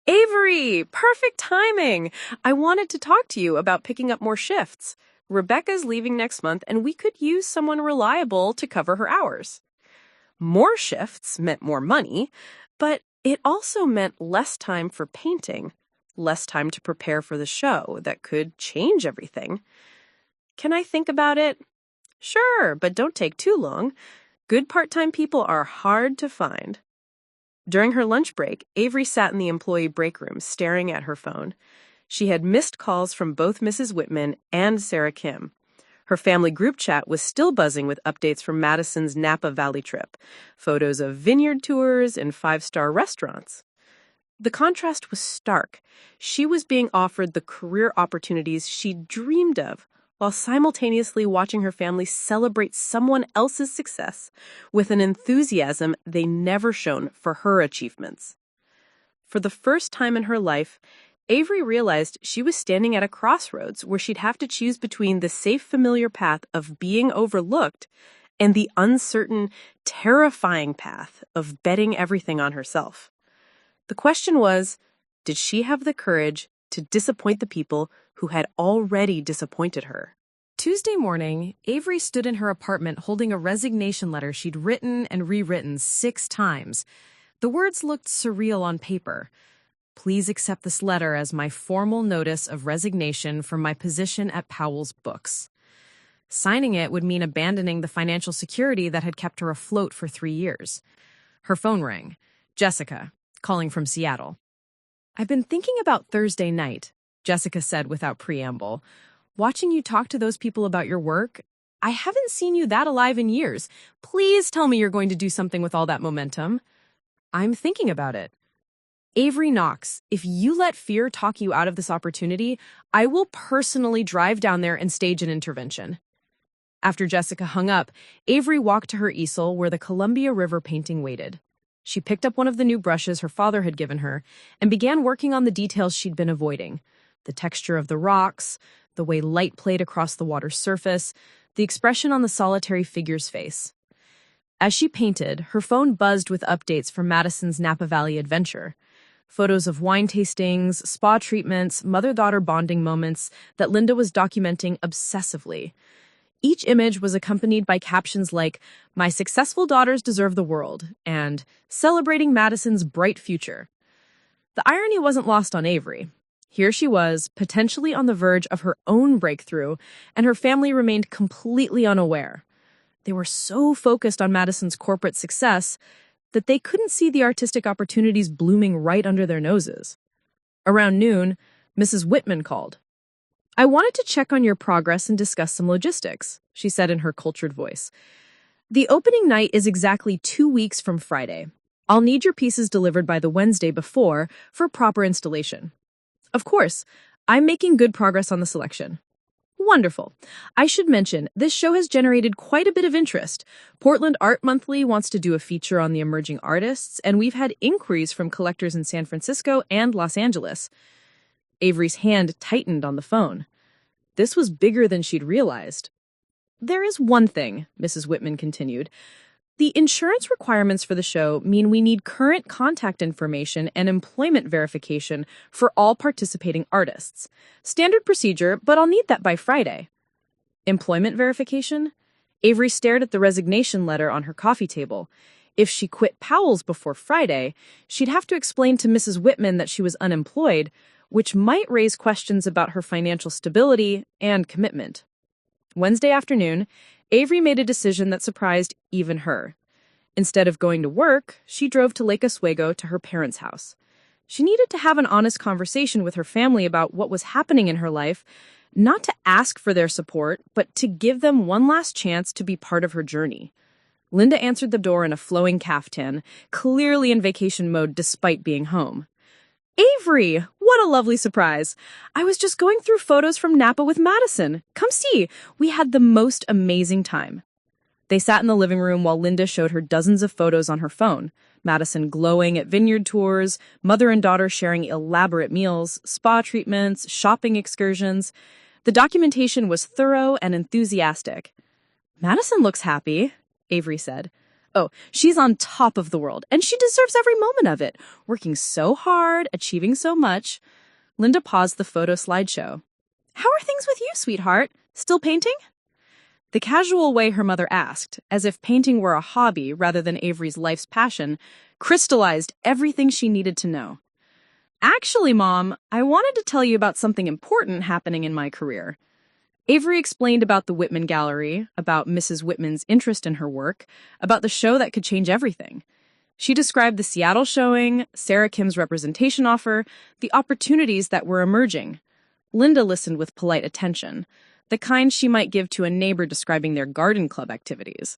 S2: "Avery, perfect timing! I wanted to talk to you about picking up more shifts. Rebecca's leaving next month, and we could use someone reliable to cover her hours." More shifts meant more money, but it also meant less time for painting, less time to prepare for the show that could change everything. "Can I think about it?" "Sure, but don't take too long. Good part-time people are hard to find."
S3: During her lunch break, Avery sat in the employee break room staring at her phone. She had missed calls from both Mrs. Whitman and Sarah Kim. Her family group chat was still buzzing with updates from Madison's Napa Valley trip, photos of vineyard tours and five-star restaurants. The contrast was stark. She was being offered the career opportunities she dreamed of, while simultaneously watching her family celebrate someone else's success with an enthusiasm they never shown for her achievements. For the first time in her life, Avery realized she was standing at a crossroads where she'd have to choose between the safe, familiar path of being overlooked and the uncertain, terrifying path of betting everything on herself. The question was, did she have the courage to disappoint the people who had already disappointed her?
S2: Tuesday morning, Avery stood in her apartment holding a resignation letter she'd written and rewritten 6 times. The words looked surreal on paper. Please accept this letter as my formal notice of resignation from my position at Powell's Books. Signing it would mean abandoning the financial security that had kept her afloat for 3 years. Her phone rang. Jessica, calling from Seattle. I've been thinking about Thursday night, Jessica said without preamble. Watching you talk to those people about your work, I haven't seen you that alive in years. Please tell me you're going to do something with all that momentum. I'm thinking about it. Avery Knoxx, if you let fear talk you out of this opportunity, I will personally drive down there and stage an intervention. After Jessica hung up, Avery walked to her easel where the Columbia River painting waited. She picked up one of the new brushes her father had given her and began working on the details she'd been avoiding. The texture of the rocks, the way light played across the water's surface, the expression on the solitary figure's face. As she painted, her phone buzzed with updates from Madison's Napa Valley adventure. Photos of wine tastings, spa treatments, mother-daughter bonding moments that Linda was documenting obsessively. Each image was accompanied by captions like, "My successful daughters deserve the world," and "Celebrating Madison's bright future." The irony wasn't lost on Avery. Here she was, potentially on the verge of her own breakthrough, and her family remained completely unaware. They were so focused on Madison's corporate success that they couldn't see the artistic opportunities blooming right under their noses. Around noon, Mrs. Whitman called. "I wanted to check on your progress and discuss some logistics," she said in her cultured voice. "The opening night is exactly 2 weeks from Friday. I'll need your pieces delivered by the Wednesday before for proper installation." "Of course, I'm making good progress on the selection." "Wonderful. I should mention, this show has generated quite a bit of interest. Portland Art Monthly wants to do a feature on the emerging artists, and we've had inquiries from collectors in San Francisco and Los Angeles." Avery's hand tightened on the phone. This was bigger than she'd realized. "There is one thing," Mrs. Whitman continued. "The insurance requirements for the show mean we need current contact information and employment verification for all participating artists. Standard procedure, but I'll need that by Friday." Employment verification? Avery stared at the resignation letter on her coffee table. If she quit Powell's before Friday, she'd have to explain to Mrs. Whitman that she was unemployed, which might raise questions about her financial stability and commitment. Wednesday afternoon, Avery made a decision that surprised even her. Instead of going to work, she drove to Lake Oswego to her parents' house. She needed to have an honest conversation with her family about what was happening in her life, not to ask for their support, but to give them one last chance to be part of her journey. Linda answered the door in a flowing caftan, clearly in vacation mode despite being home. "Avery, what a lovely surprise. I was just going through photos from Napa with Madison. Come see, we had the most amazing time." They sat in the living room while Linda showed her dozens of photos on her phone. Madison glowing at vineyard tours, mother and daughter sharing elaborate meals, spa treatments, shopping excursions. The documentation was thorough and enthusiastic. "Madison looks happy," Avery said. "Oh, she's on top of the world, and she deserves every moment of it, working so hard, achieving so much." Linda paused the photo slideshow. "How are things with you, sweetheart? Still painting?" The casual way her mother asked, as if painting were a hobby rather than Avery's life's passion, crystallized everything she needed to know. "Actually, Mom, I wanted to tell you about something important happening in my career." Avery explained about the Whitman Gallery, about Mrs. Whitman's interest in her work, about the show that could change everything.
S3: She described the Seattle showing, Sarah Kim's representation offer, the opportunities that were emerging. Linda listened with polite attention, the kind she might give to a neighbor describing their garden club activities.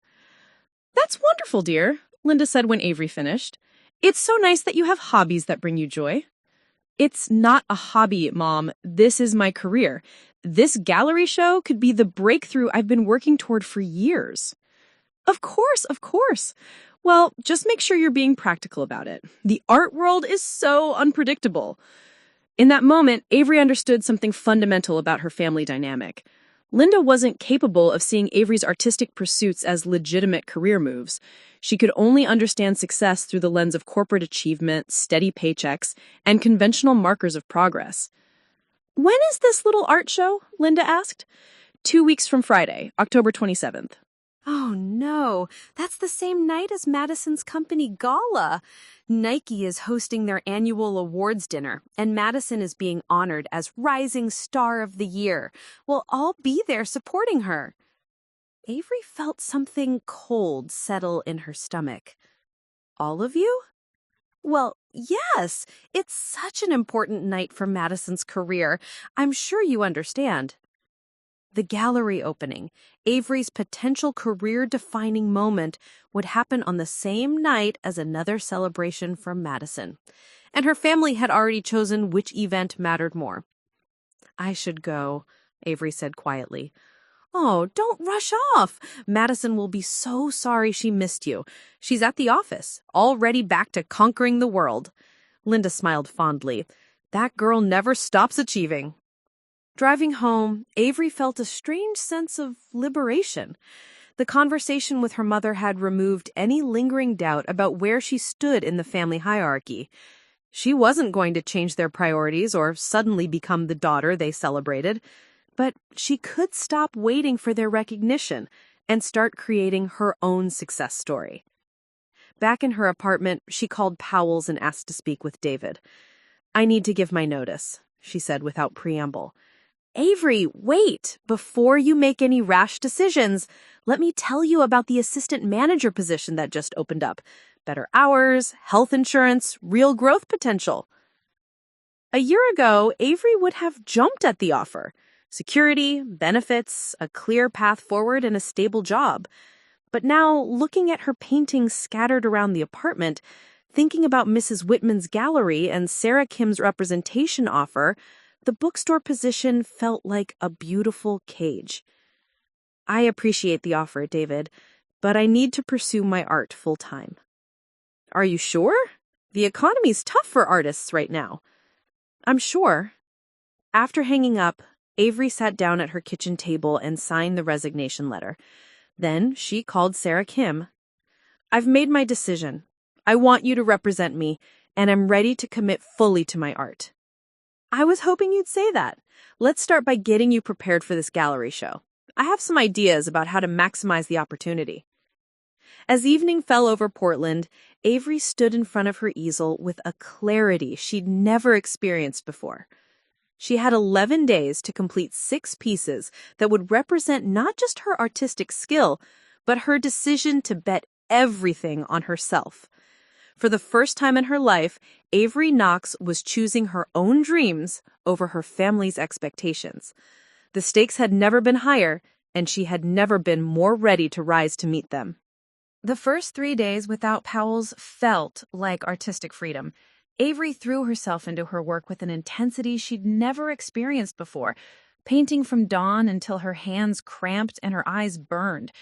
S3: "That's wonderful, dear," Linda said when Avery finished. "It's so nice that you have hobbies that bring you joy." "It's not a hobby, Mom. This is my career. This gallery show could be the breakthrough I've been working toward for years." Of course, of course. Well, just make sure you're being practical about it. The art world is so unpredictable. In that moment, Avery understood something fundamental about her family dynamic. Linda wasn't capable of seeing Avery's artistic pursuits as legitimate career moves. She could only understand success through the lens of corporate achievement, steady paychecks, and conventional markers of progress. "When is this little art show?" Linda asked. 2 weeks from Friday, October 27th.
S1: Oh no, that's the same night as Madison's company gala. Nike is hosting their annual awards dinner, and Madison is being honored as Rising Star of the Year. We'll all be there supporting her. Avery felt something cold settle in her stomach. All of you? Well, yes, it's such an important night for Madison's career. I'm sure you understand. The gallery opening, Avery's potential career-defining moment, would happen on the same night as another celebration for Madison. And her family had already chosen which event mattered more. "I should go," Avery said quietly. "Oh, don't rush off. Madison will be so sorry she missed you. She's at the office, already back to conquering the world." Linda smiled fondly. That girl never stops achieving. Driving home, Avery felt a strange sense of liberation. The conversation with her mother had removed any lingering doubt about where she stood in the family hierarchy. She wasn't going to change their priorities or suddenly become the daughter they celebrated, but she could stop waiting for their recognition and start creating her own success story. Back in her apartment, she called Powell's and asked to speak with David. "I need to give my notice," she said without preamble. "Avery, wait! Before you make any rash decisions, let me tell you about the assistant manager position that just opened up. Better hours, health insurance, real growth potential." A year ago, Avery would have jumped at the offer. Security, benefits, a clear path forward, and a stable job. But now, looking at her paintings scattered around the apartment, thinking about Mrs. Whitman's gallery and Sarah Kim's representation offer, the bookstore position felt like a beautiful cage. "I appreciate the offer, David, but I need to pursue my art full-time." "Are you sure? The economy's tough for artists right now." "I'm sure." After hanging up, Avery sat down at her kitchen table and signed the resignation letter. Then she called Sarah Kim. "I've made my decision. I want you to represent me, and I'm ready to commit fully to my art." "I was hoping you'd say that. Let's start by getting you prepared for this gallery show. I have some ideas about how to maximize the opportunity." As evening fell over Portland, Avery stood in front of her easel with a clarity she'd never experienced before. She had 11 days to complete 6 pieces that would represent not just her artistic skill, but her decision to bet everything on herself. For the first time in her life, Avery Knoxx was choosing her own dreams over her family's expectations. The stakes had never been higher, and she had never been more ready to rise to meet them. The first 3 days without Powell's felt like artistic freedom. Avery threw herself into her work with an intensity she'd never experienced before, painting from dawn until her hands cramped and her eyes burned.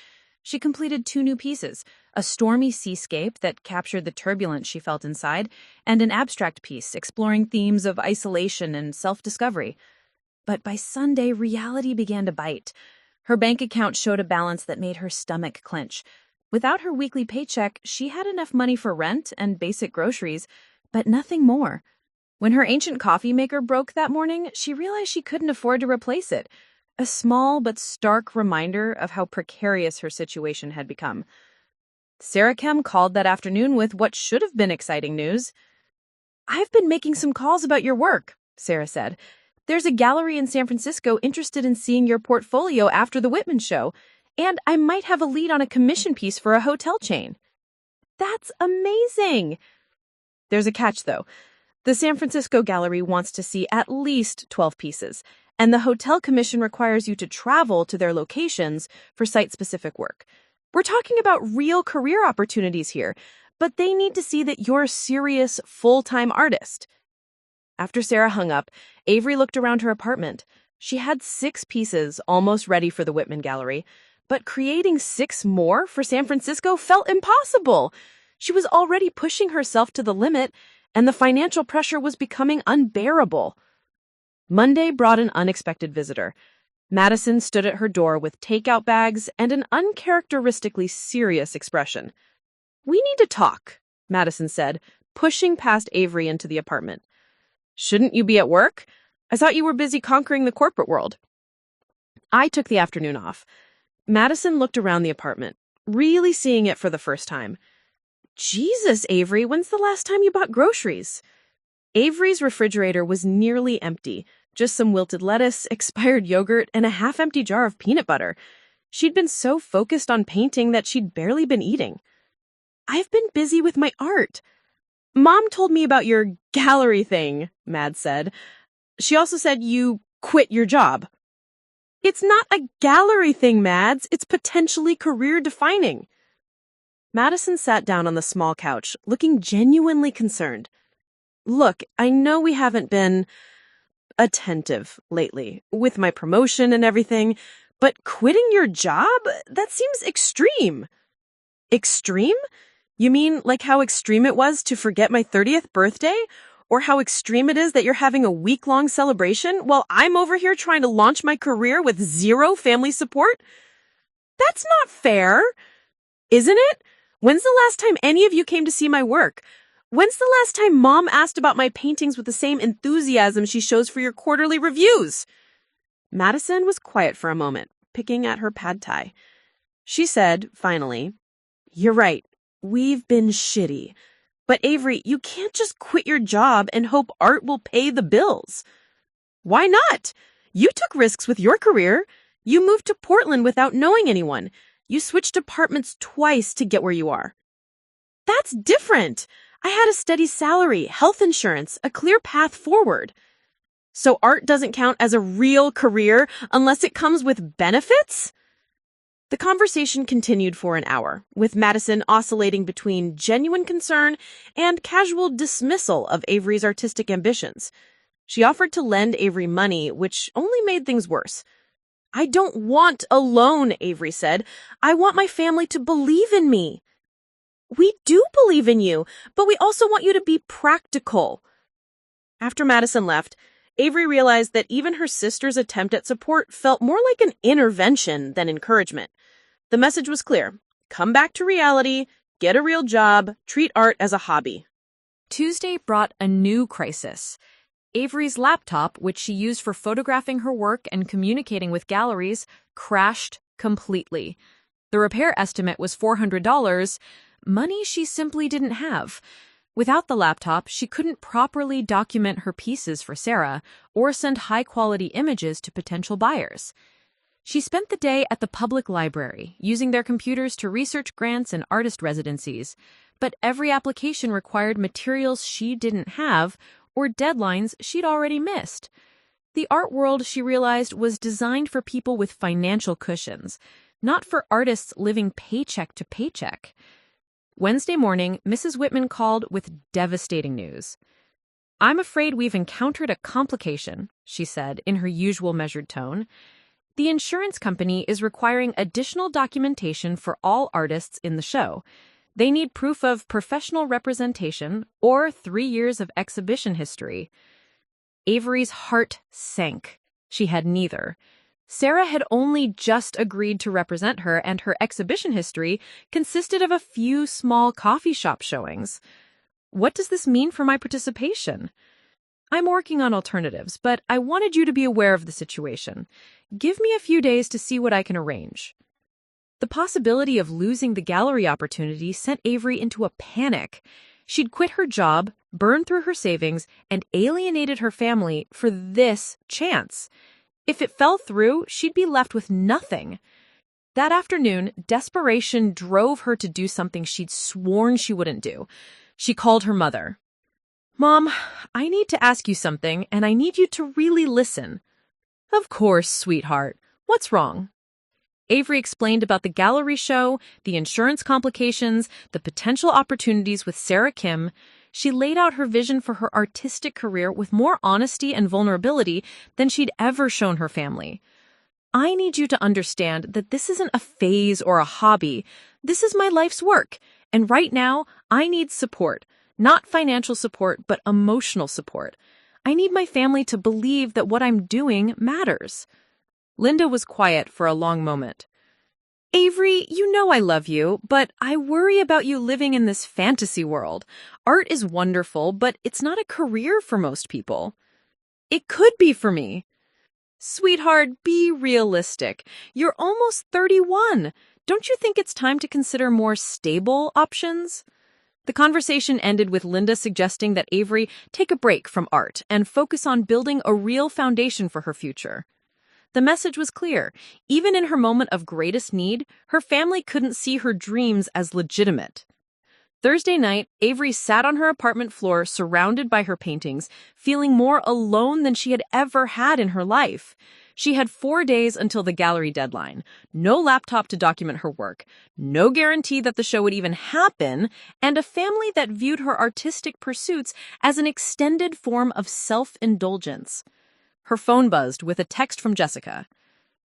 S1: She completed 2 new pieces, a stormy seascape that captured the turbulence she felt inside, and an abstract piece exploring themes of isolation and self-discovery. But by Sunday, reality began to bite. Her bank account showed a balance that made her stomach clench. Without her weekly paycheck, she had enough money for rent and basic groceries, but nothing more. When her ancient coffee maker broke that morning, she realized she couldn't afford to replace it. A small but stark reminder of how precarious her situation had become. Sarah Kim called that afternoon with what should have been exciting news. "I've been making some calls about your work," Sarah said. "There's a gallery in San Francisco interested in seeing your portfolio after the Whitman show, and I might have a lead on a commission piece for a hotel chain." That's amazing. There's a catch, though. The San Francisco Gallery wants to see at least 12 pieces, and the Hotel Commission requires you to travel to their locations for site-specific work. We're talking about real career opportunities here, but they need to see that you're a serious, full-time artist. After Sarah hung up, Avery looked around her apartment. She had 6 pieces almost ready for the Whitman Gallery, but creating 6 more for San Francisco felt impossible. She was already pushing herself to the limit, and the financial pressure was becoming unbearable. Monday brought an unexpected visitor. Madison stood at her door with takeout bags and an uncharacteristically serious expression. "We need to talk," Madison said, pushing past Avery into the apartment. "Shouldn't you be at work? I thought you were busy conquering the corporate world." "I took the afternoon off." Madison looked around the apartment, really seeing it for the first time. "Jesus, Avery, when's the last time you bought groceries?" Avery's refrigerator was nearly empty, just some wilted lettuce, expired yogurt, and a half-empty jar of peanut butter. She'd been so focused on painting that she'd barely been eating. "I've been busy with my art." "Mom told me about your gallery thing," Mad said. "She also said you quit your job." "It's not a gallery thing, Mads. It's potentially career-defining." Madison sat down on the small couch, looking genuinely concerned. "Look, I know we haven't been attentive lately, with my promotion and everything, but quitting your job? That seems extreme." "Extreme? You mean like how extreme it was to forget my 30th birthday? Or how extreme it is that you're having a week-long celebration while I'm over here trying to launch my career with 0 family support? That's not fair, isn't it? When's the last time any of you came to see my work? When's the last time Mom asked about my paintings with the same enthusiasm she shows for your quarterly reviews?" Madison was quiet for a moment, picking at her pad thai. She said, finally, "You're right. We've been shitty. But Avery, you can't just quit your job and hope art will pay the bills." "Why not? You took risks with your career. You moved to Portland without knowing anyone. You switched apartments twice to get where you are." "That's different. I had a steady salary, health insurance, a clear path forward." "So art doesn't count as a real career unless it comes with benefits?" The conversation continued for an hour, with Madison oscillating between genuine concern and casual dismissal of Avery's artistic ambitions. She offered to lend Avery money, which only made things worse. "I don't want a loan," Avery said. "I want my family to believe in me." "We do believe in you, but we also want you to be practical." After Madison left, Avery realized that even her sister's attempt at support felt more like an intervention than encouragement. The message was clear. Come back to reality, get a real job, treat art as a hobby.
S2: Tuesday brought a new crisis. Avery's laptop, which she used for photographing her work and communicating with galleries, crashed completely. The repair estimate was $400, money she simply didn't have. Without the laptop, she couldn't properly document her pieces for Sarah or send high-quality images to potential buyers. She spent the day at the public library, using their computers to research grants and artist residencies, but every application required materials she didn't have or deadlines she'd already missed. The art world, she realized, was designed for people with financial cushions, not for artists living paycheck to paycheck. Wednesday morning, Mrs. Whitman called with devastating news. "I'm afraid we've encountered a complication," she said in her usual measured tone. "The insurance company is requiring additional documentation for all artists in the show. They need proof of professional representation or 3 years of exhibition history." Avery's heart sank. She had neither. Sarah had only just agreed to represent her, and her exhibition history consisted of a few small coffee shop showings. What does this mean for my participation? "I'm working on alternatives, but I wanted you to be aware of the situation. Give me a few days to see what I can arrange." The possibility of losing the gallery opportunity sent Avery into a panic. She'd quit her job, burned through her savings, and alienated her family for this chance. If it fell through, she'd be left with nothing. That afternoon, desperation drove her to do something she'd sworn she wouldn't do. She called her mother. "Mom, I need to ask you something, and I need you to really listen." "Of course, sweetheart. What's wrong?" Avery explained about the gallery show, the insurance complications, the potential opportunities with Sarah Kim. She laid out her vision for her artistic career with more honesty and vulnerability than she'd ever shown her family. "I need you to understand that this isn't a phase or a hobby. This is my life's work, and right now, I need support. Not financial support, but emotional support. I need my family to believe that what I'm doing matters." Linda was quiet for a long moment. "Avery, you know I love you, but I worry about you living in this fantasy world. Art is wonderful, but it's not a career for most people." "It could be for me." "Sweetheart, be realistic. You're almost 31. Don't you think it's time to consider more stable options?" The conversation ended with Linda suggesting that Avery take a break from art and focus on building a real foundation for her future. The message was clear. Even in her moment of greatest need, her family couldn't see her dreams as legitimate. Thursday night, Avery sat on her apartment floor surrounded by her paintings, feeling more alone than she had ever had in her life. She had 4 days until the gallery deadline, no laptop to document her work, no guarantee that the show would even happen, and a family that viewed her artistic pursuits as an extended form of self-indulgence. Her phone buzzed with a text from Jessica.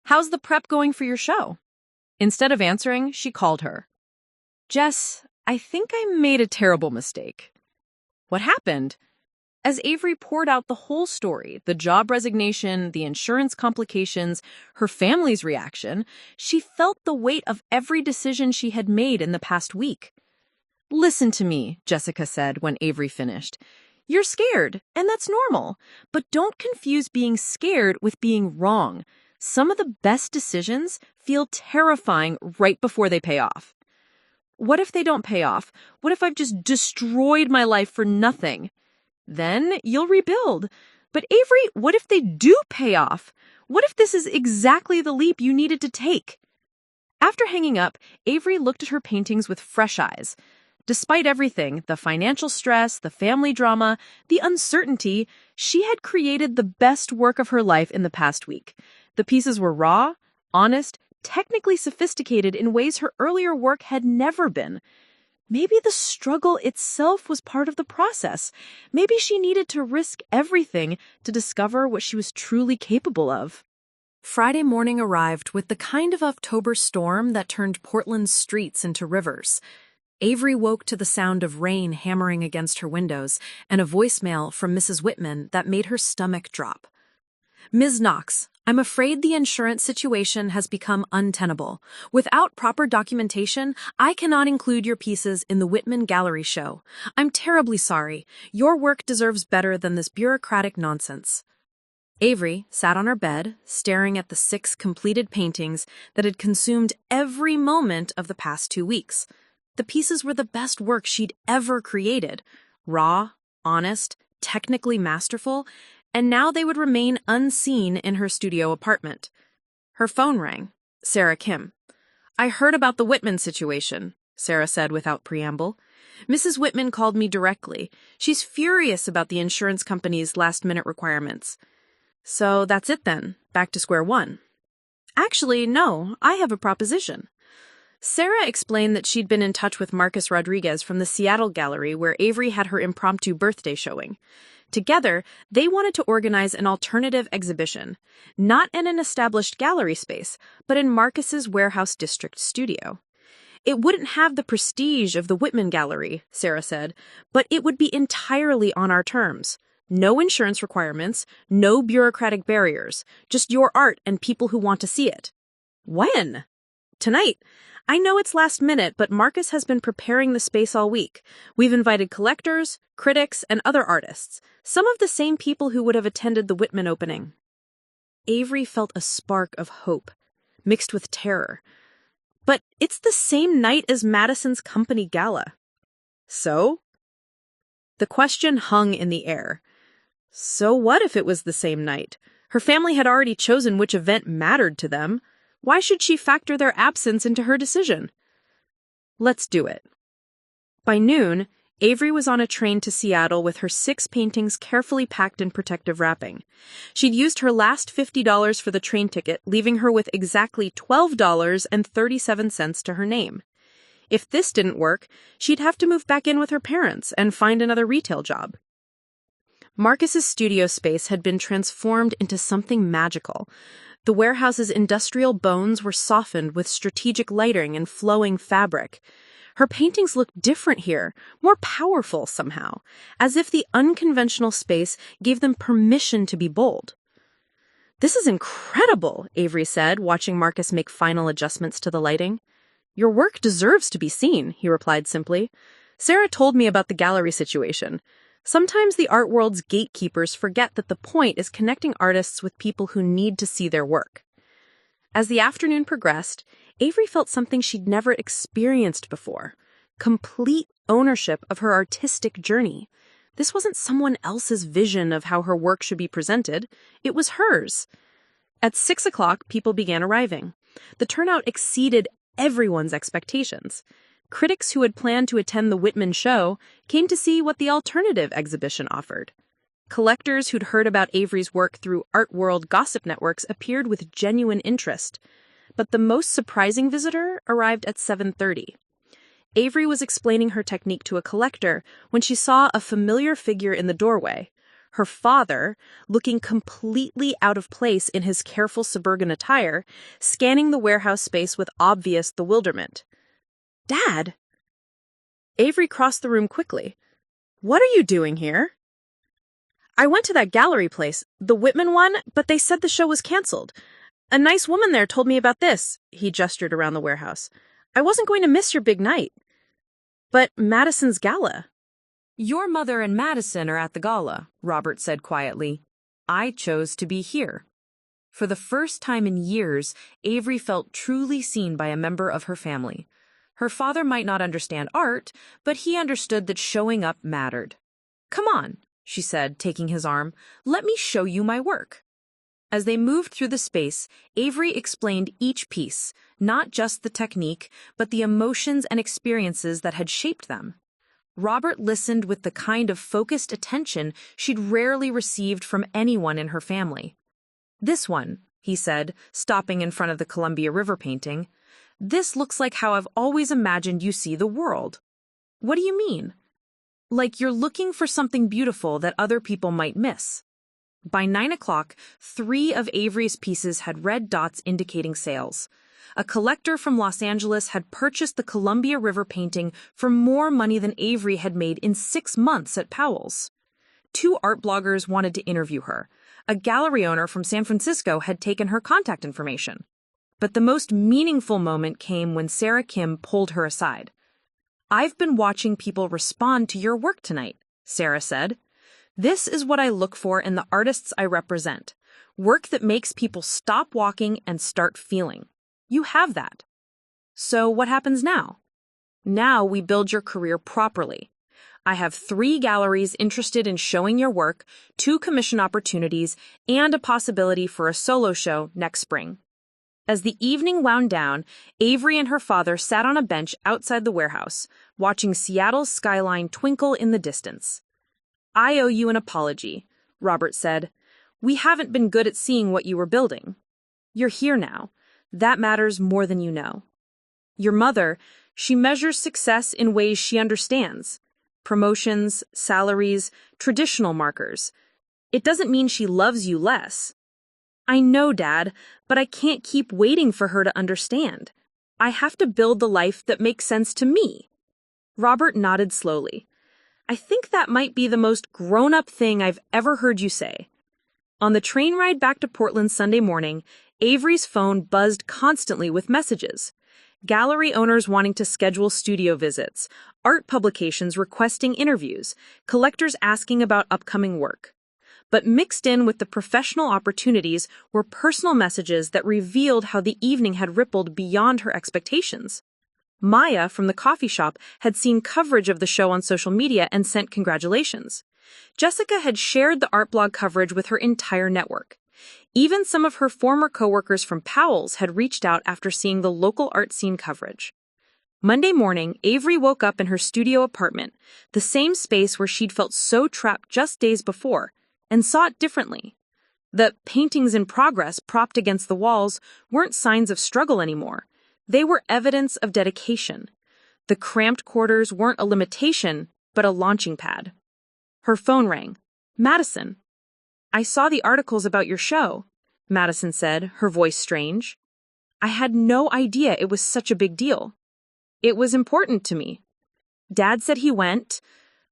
S2: "How's the prep going for your show?" Instead of answering, she called her. "Jess, I think I made a terrible mistake." "What happened?" As Avery poured out the whole story, the job resignation, the insurance complications, her family's reaction, she felt the weight of every decision she had made in the past week. "Listen to me," Jessica said when Avery finished. "You're scared, and that's normal. But don't confuse being scared with being wrong. Some of the best decisions feel terrifying right before they pay off." "What if they don't pay off? What if I've just destroyed my life for nothing?" "Then you'll rebuild." "But Avery, what if they do pay off? What if this is exactly the leap you needed to take?" After hanging up, Avery looked at her paintings with fresh eyes. Despite everything, the financial stress, the family drama, the uncertainty, she had created the best work of her life in the past week. The pieces were raw, honest, technically sophisticated in ways her earlier work had never been. Maybe the struggle itself was part of the process. Maybe she needed to risk everything to discover what she was truly capable of. Friday morning arrived with the kind of October storm that turned Portland's streets into rivers. Avery woke to the sound of rain hammering against her windows and a voicemail from Mrs. Whitman that made her stomach drop. "Ms. Knoxx, I'm afraid the insurance situation has become untenable. Without proper documentation, I cannot include your pieces in the Whitman Gallery show. I'm terribly sorry. Your work deserves better than this bureaucratic nonsense." Avery sat on her bed, staring at the 6 completed paintings that had consumed every moment of the past 2 weeks. The pieces were the best work she'd ever created. Raw, honest, technically masterful, and now they would remain unseen in her studio apartment. Her phone rang. Sarah Kim. "I heard about the Whitman situation," Sarah said without preamble. "Mrs. Whitman called me directly. She's furious about the insurance company's last-minute requirements." "So that's it then, back to square one." "Actually, no, I have a proposition." Sarah explained that she'd been in touch with Marcus Rodriguez from the Seattle Gallery where Avery had her impromptu birthday showing. Together, they wanted to organize an alternative exhibition, not in an established gallery space, but in Marcus's Warehouse District studio. "It wouldn't have the prestige of the Whitman Gallery," Sarah said, "but it would be entirely on our terms. No insurance requirements, no bureaucratic barriers, just your art and people who want to see it." "When?" "Tonight. I know it's last minute, but Marcus has been preparing the space all week. We've invited collectors, critics, and other artists, some of the same people who would have attended the Whitman opening." Avery felt a spark of hope, mixed with terror. "But it's the same night as Madison's company gala." "So?" The question hung in the air. So what if it was the same night? Her family had already chosen which event mattered to them.
S3: Why should she factor their absence into her decision? Let's do it. By noon, Avery was on a train to Seattle with her 6 paintings carefully packed in protective wrapping. She'd used her last $50 for the train ticket, leaving her with exactly $12.37 to her name. If this didn't work, she'd have to move back in with her parents and find another retail job. Marcus's studio space had been transformed into something magical. The warehouse's industrial bones were softened with strategic lighting and flowing fabric. Her paintings looked different here, more powerful somehow, as if the unconventional space gave them permission to be bold. "This is incredible," Avery said, watching Marcus make final adjustments to the lighting. "Your work deserves to be seen," he replied simply. "Sarah told me about the gallery situation. Sometimes the art world's gatekeepers forget that the point is connecting artists with people who need to see their work." As the afternoon progressed, Avery felt something she'd never experienced before: complete ownership of her artistic journey. This wasn't someone else's vision of how her work should be presented. It was hers. At 6 o'clock, people began arriving. The turnout exceeded everyone's expectations. Critics who had planned to attend the Whitman show came to see what the alternative exhibition offered. Collectors who'd heard about Avery's work through art world gossip networks appeared with genuine interest. But the most surprising visitor arrived at 7:30. Avery was explaining her technique to a collector when she saw a familiar figure in the doorway. Her father, looking completely out of place in his careful suburban attire, scanning the warehouse space with obvious bewilderment. "Dad?" Avery crossed the room quickly. "What are you doing here?" "I went to that gallery place, the Whitman one, but they said the show was canceled. A nice woman there told me about this," he gestured around the warehouse. "I wasn't going to miss your big night." "But Madison's gala."
S2: "Your mother and Madison are at the gala," Robert said quietly. "I chose to be here." For the first time in years, Avery felt truly seen by a member of her family. Her father might not understand art, but he understood that showing up mattered. "Come on," she said, taking his arm. "Let me show you my work." As they moved through the space, Avery explained each piece, not just the technique, but the emotions and experiences that had shaped them. Robert listened with the kind of focused attention she'd rarely received from anyone in her family. "This one," he said, stopping in front of the Columbia River painting, "this looks like how I've always imagined you see the world." "What do you mean?" "Like you're looking for something beautiful that other people might miss." By 9 o'clock, 3 of Avery's pieces had red dots indicating sales. A collector from Los Angeles had purchased the Columbia River painting for more money than Avery had made in 6 months at Powell's. 2 art bloggers wanted to interview her. A gallery owner from San Francisco had taken her contact information. But the most meaningful moment came when Sarah Kim pulled her aside. "I've been watching people respond to your work tonight," Sarah said. "This is what I look for in the artists I represent. Work that makes people stop walking and start feeling. You have that." "So what happens now?" "Now we build your career properly. I have 3 galleries interested in showing your work, 2 commission opportunities, and a possibility for a solo show next spring." As the evening wound down, Avery and her father sat on a bench outside the warehouse, watching Seattle's skyline twinkle in the distance. "I owe you an apology," Robert said. "We haven't been good at seeing what you were building. You're here now. That matters more than you know. Your mother, she measures success in ways she understands. Promotions, salaries, traditional markers. It doesn't mean she loves you less." "I know, Dad, but I can't keep waiting for her to understand. I have to build the life that makes sense to me." Robert nodded slowly. "I think that might be the most grown-up thing I've ever heard you say." On the train ride back to Portland Sunday morning, Avery's phone buzzed constantly with messages. Gallery owners wanting to schedule studio visits, art publications requesting interviews, collectors asking about upcoming work. But mixed in with the professional opportunities were personal messages that revealed how the evening had rippled beyond her expectations. Maya from the coffee shop had seen coverage of the show on social media and sent congratulations. Jessica had shared the art blog coverage with her entire network. Even some of her former coworkers from Powell's had reached out after seeing the local art scene coverage. Monday morning, Avery woke up in her studio apartment, the same space where she'd felt so trapped just days before, and saw it differently. The paintings in progress propped against the walls weren't signs of struggle anymore. They were evidence of dedication. The cramped quarters weren't a limitation, but a launching pad. Her phone rang. Madison. "I saw the articles about your show," Madison said, her voice strange. "I had no idea it was such a big deal. It was important to me. Dad said he went.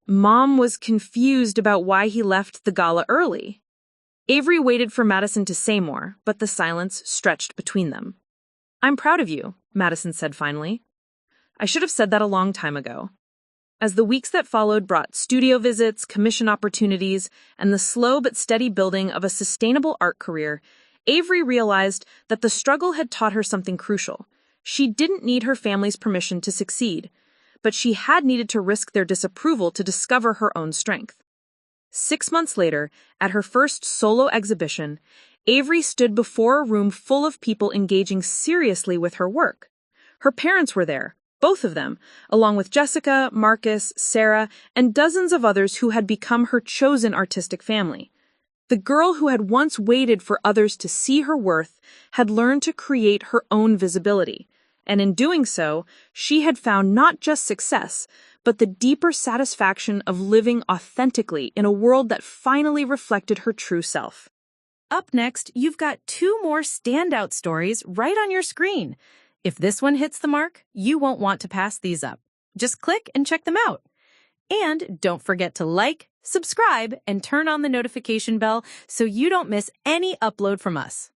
S2: Mom was confused about why he left the gala early." Avery waited for Madison to say more, but the silence stretched between them. "I'm proud of you," Madison said finally. "I should have said that a long time ago." As the weeks that followed brought studio visits, commission opportunities, and the slow but steady building of a sustainable art career, Avery realized that the struggle had taught her something crucial. She didn't need her family's permission to succeed, but she had needed to risk their disapproval to discover her own strength. 6 months later, at her first solo exhibition, Avery stood before a room full of people engaging seriously with her work. Her parents were there, both of them, along with Jessica, Marcus, Sarah, and dozens of others who had become her chosen artistic family. The girl who had once waited for others to see her worth had learned to create her own visibility. And in doing so, she had found not just success, but the deeper satisfaction of living authentically in a world that finally reflected her true self.
S1: Up next, you've got 2 more standout stories right on your screen. If this one hits the mark, you won't want to pass these up. Just click and check them out. And don't forget to like, subscribe, and turn on the notification bell so you don't miss any upload from us.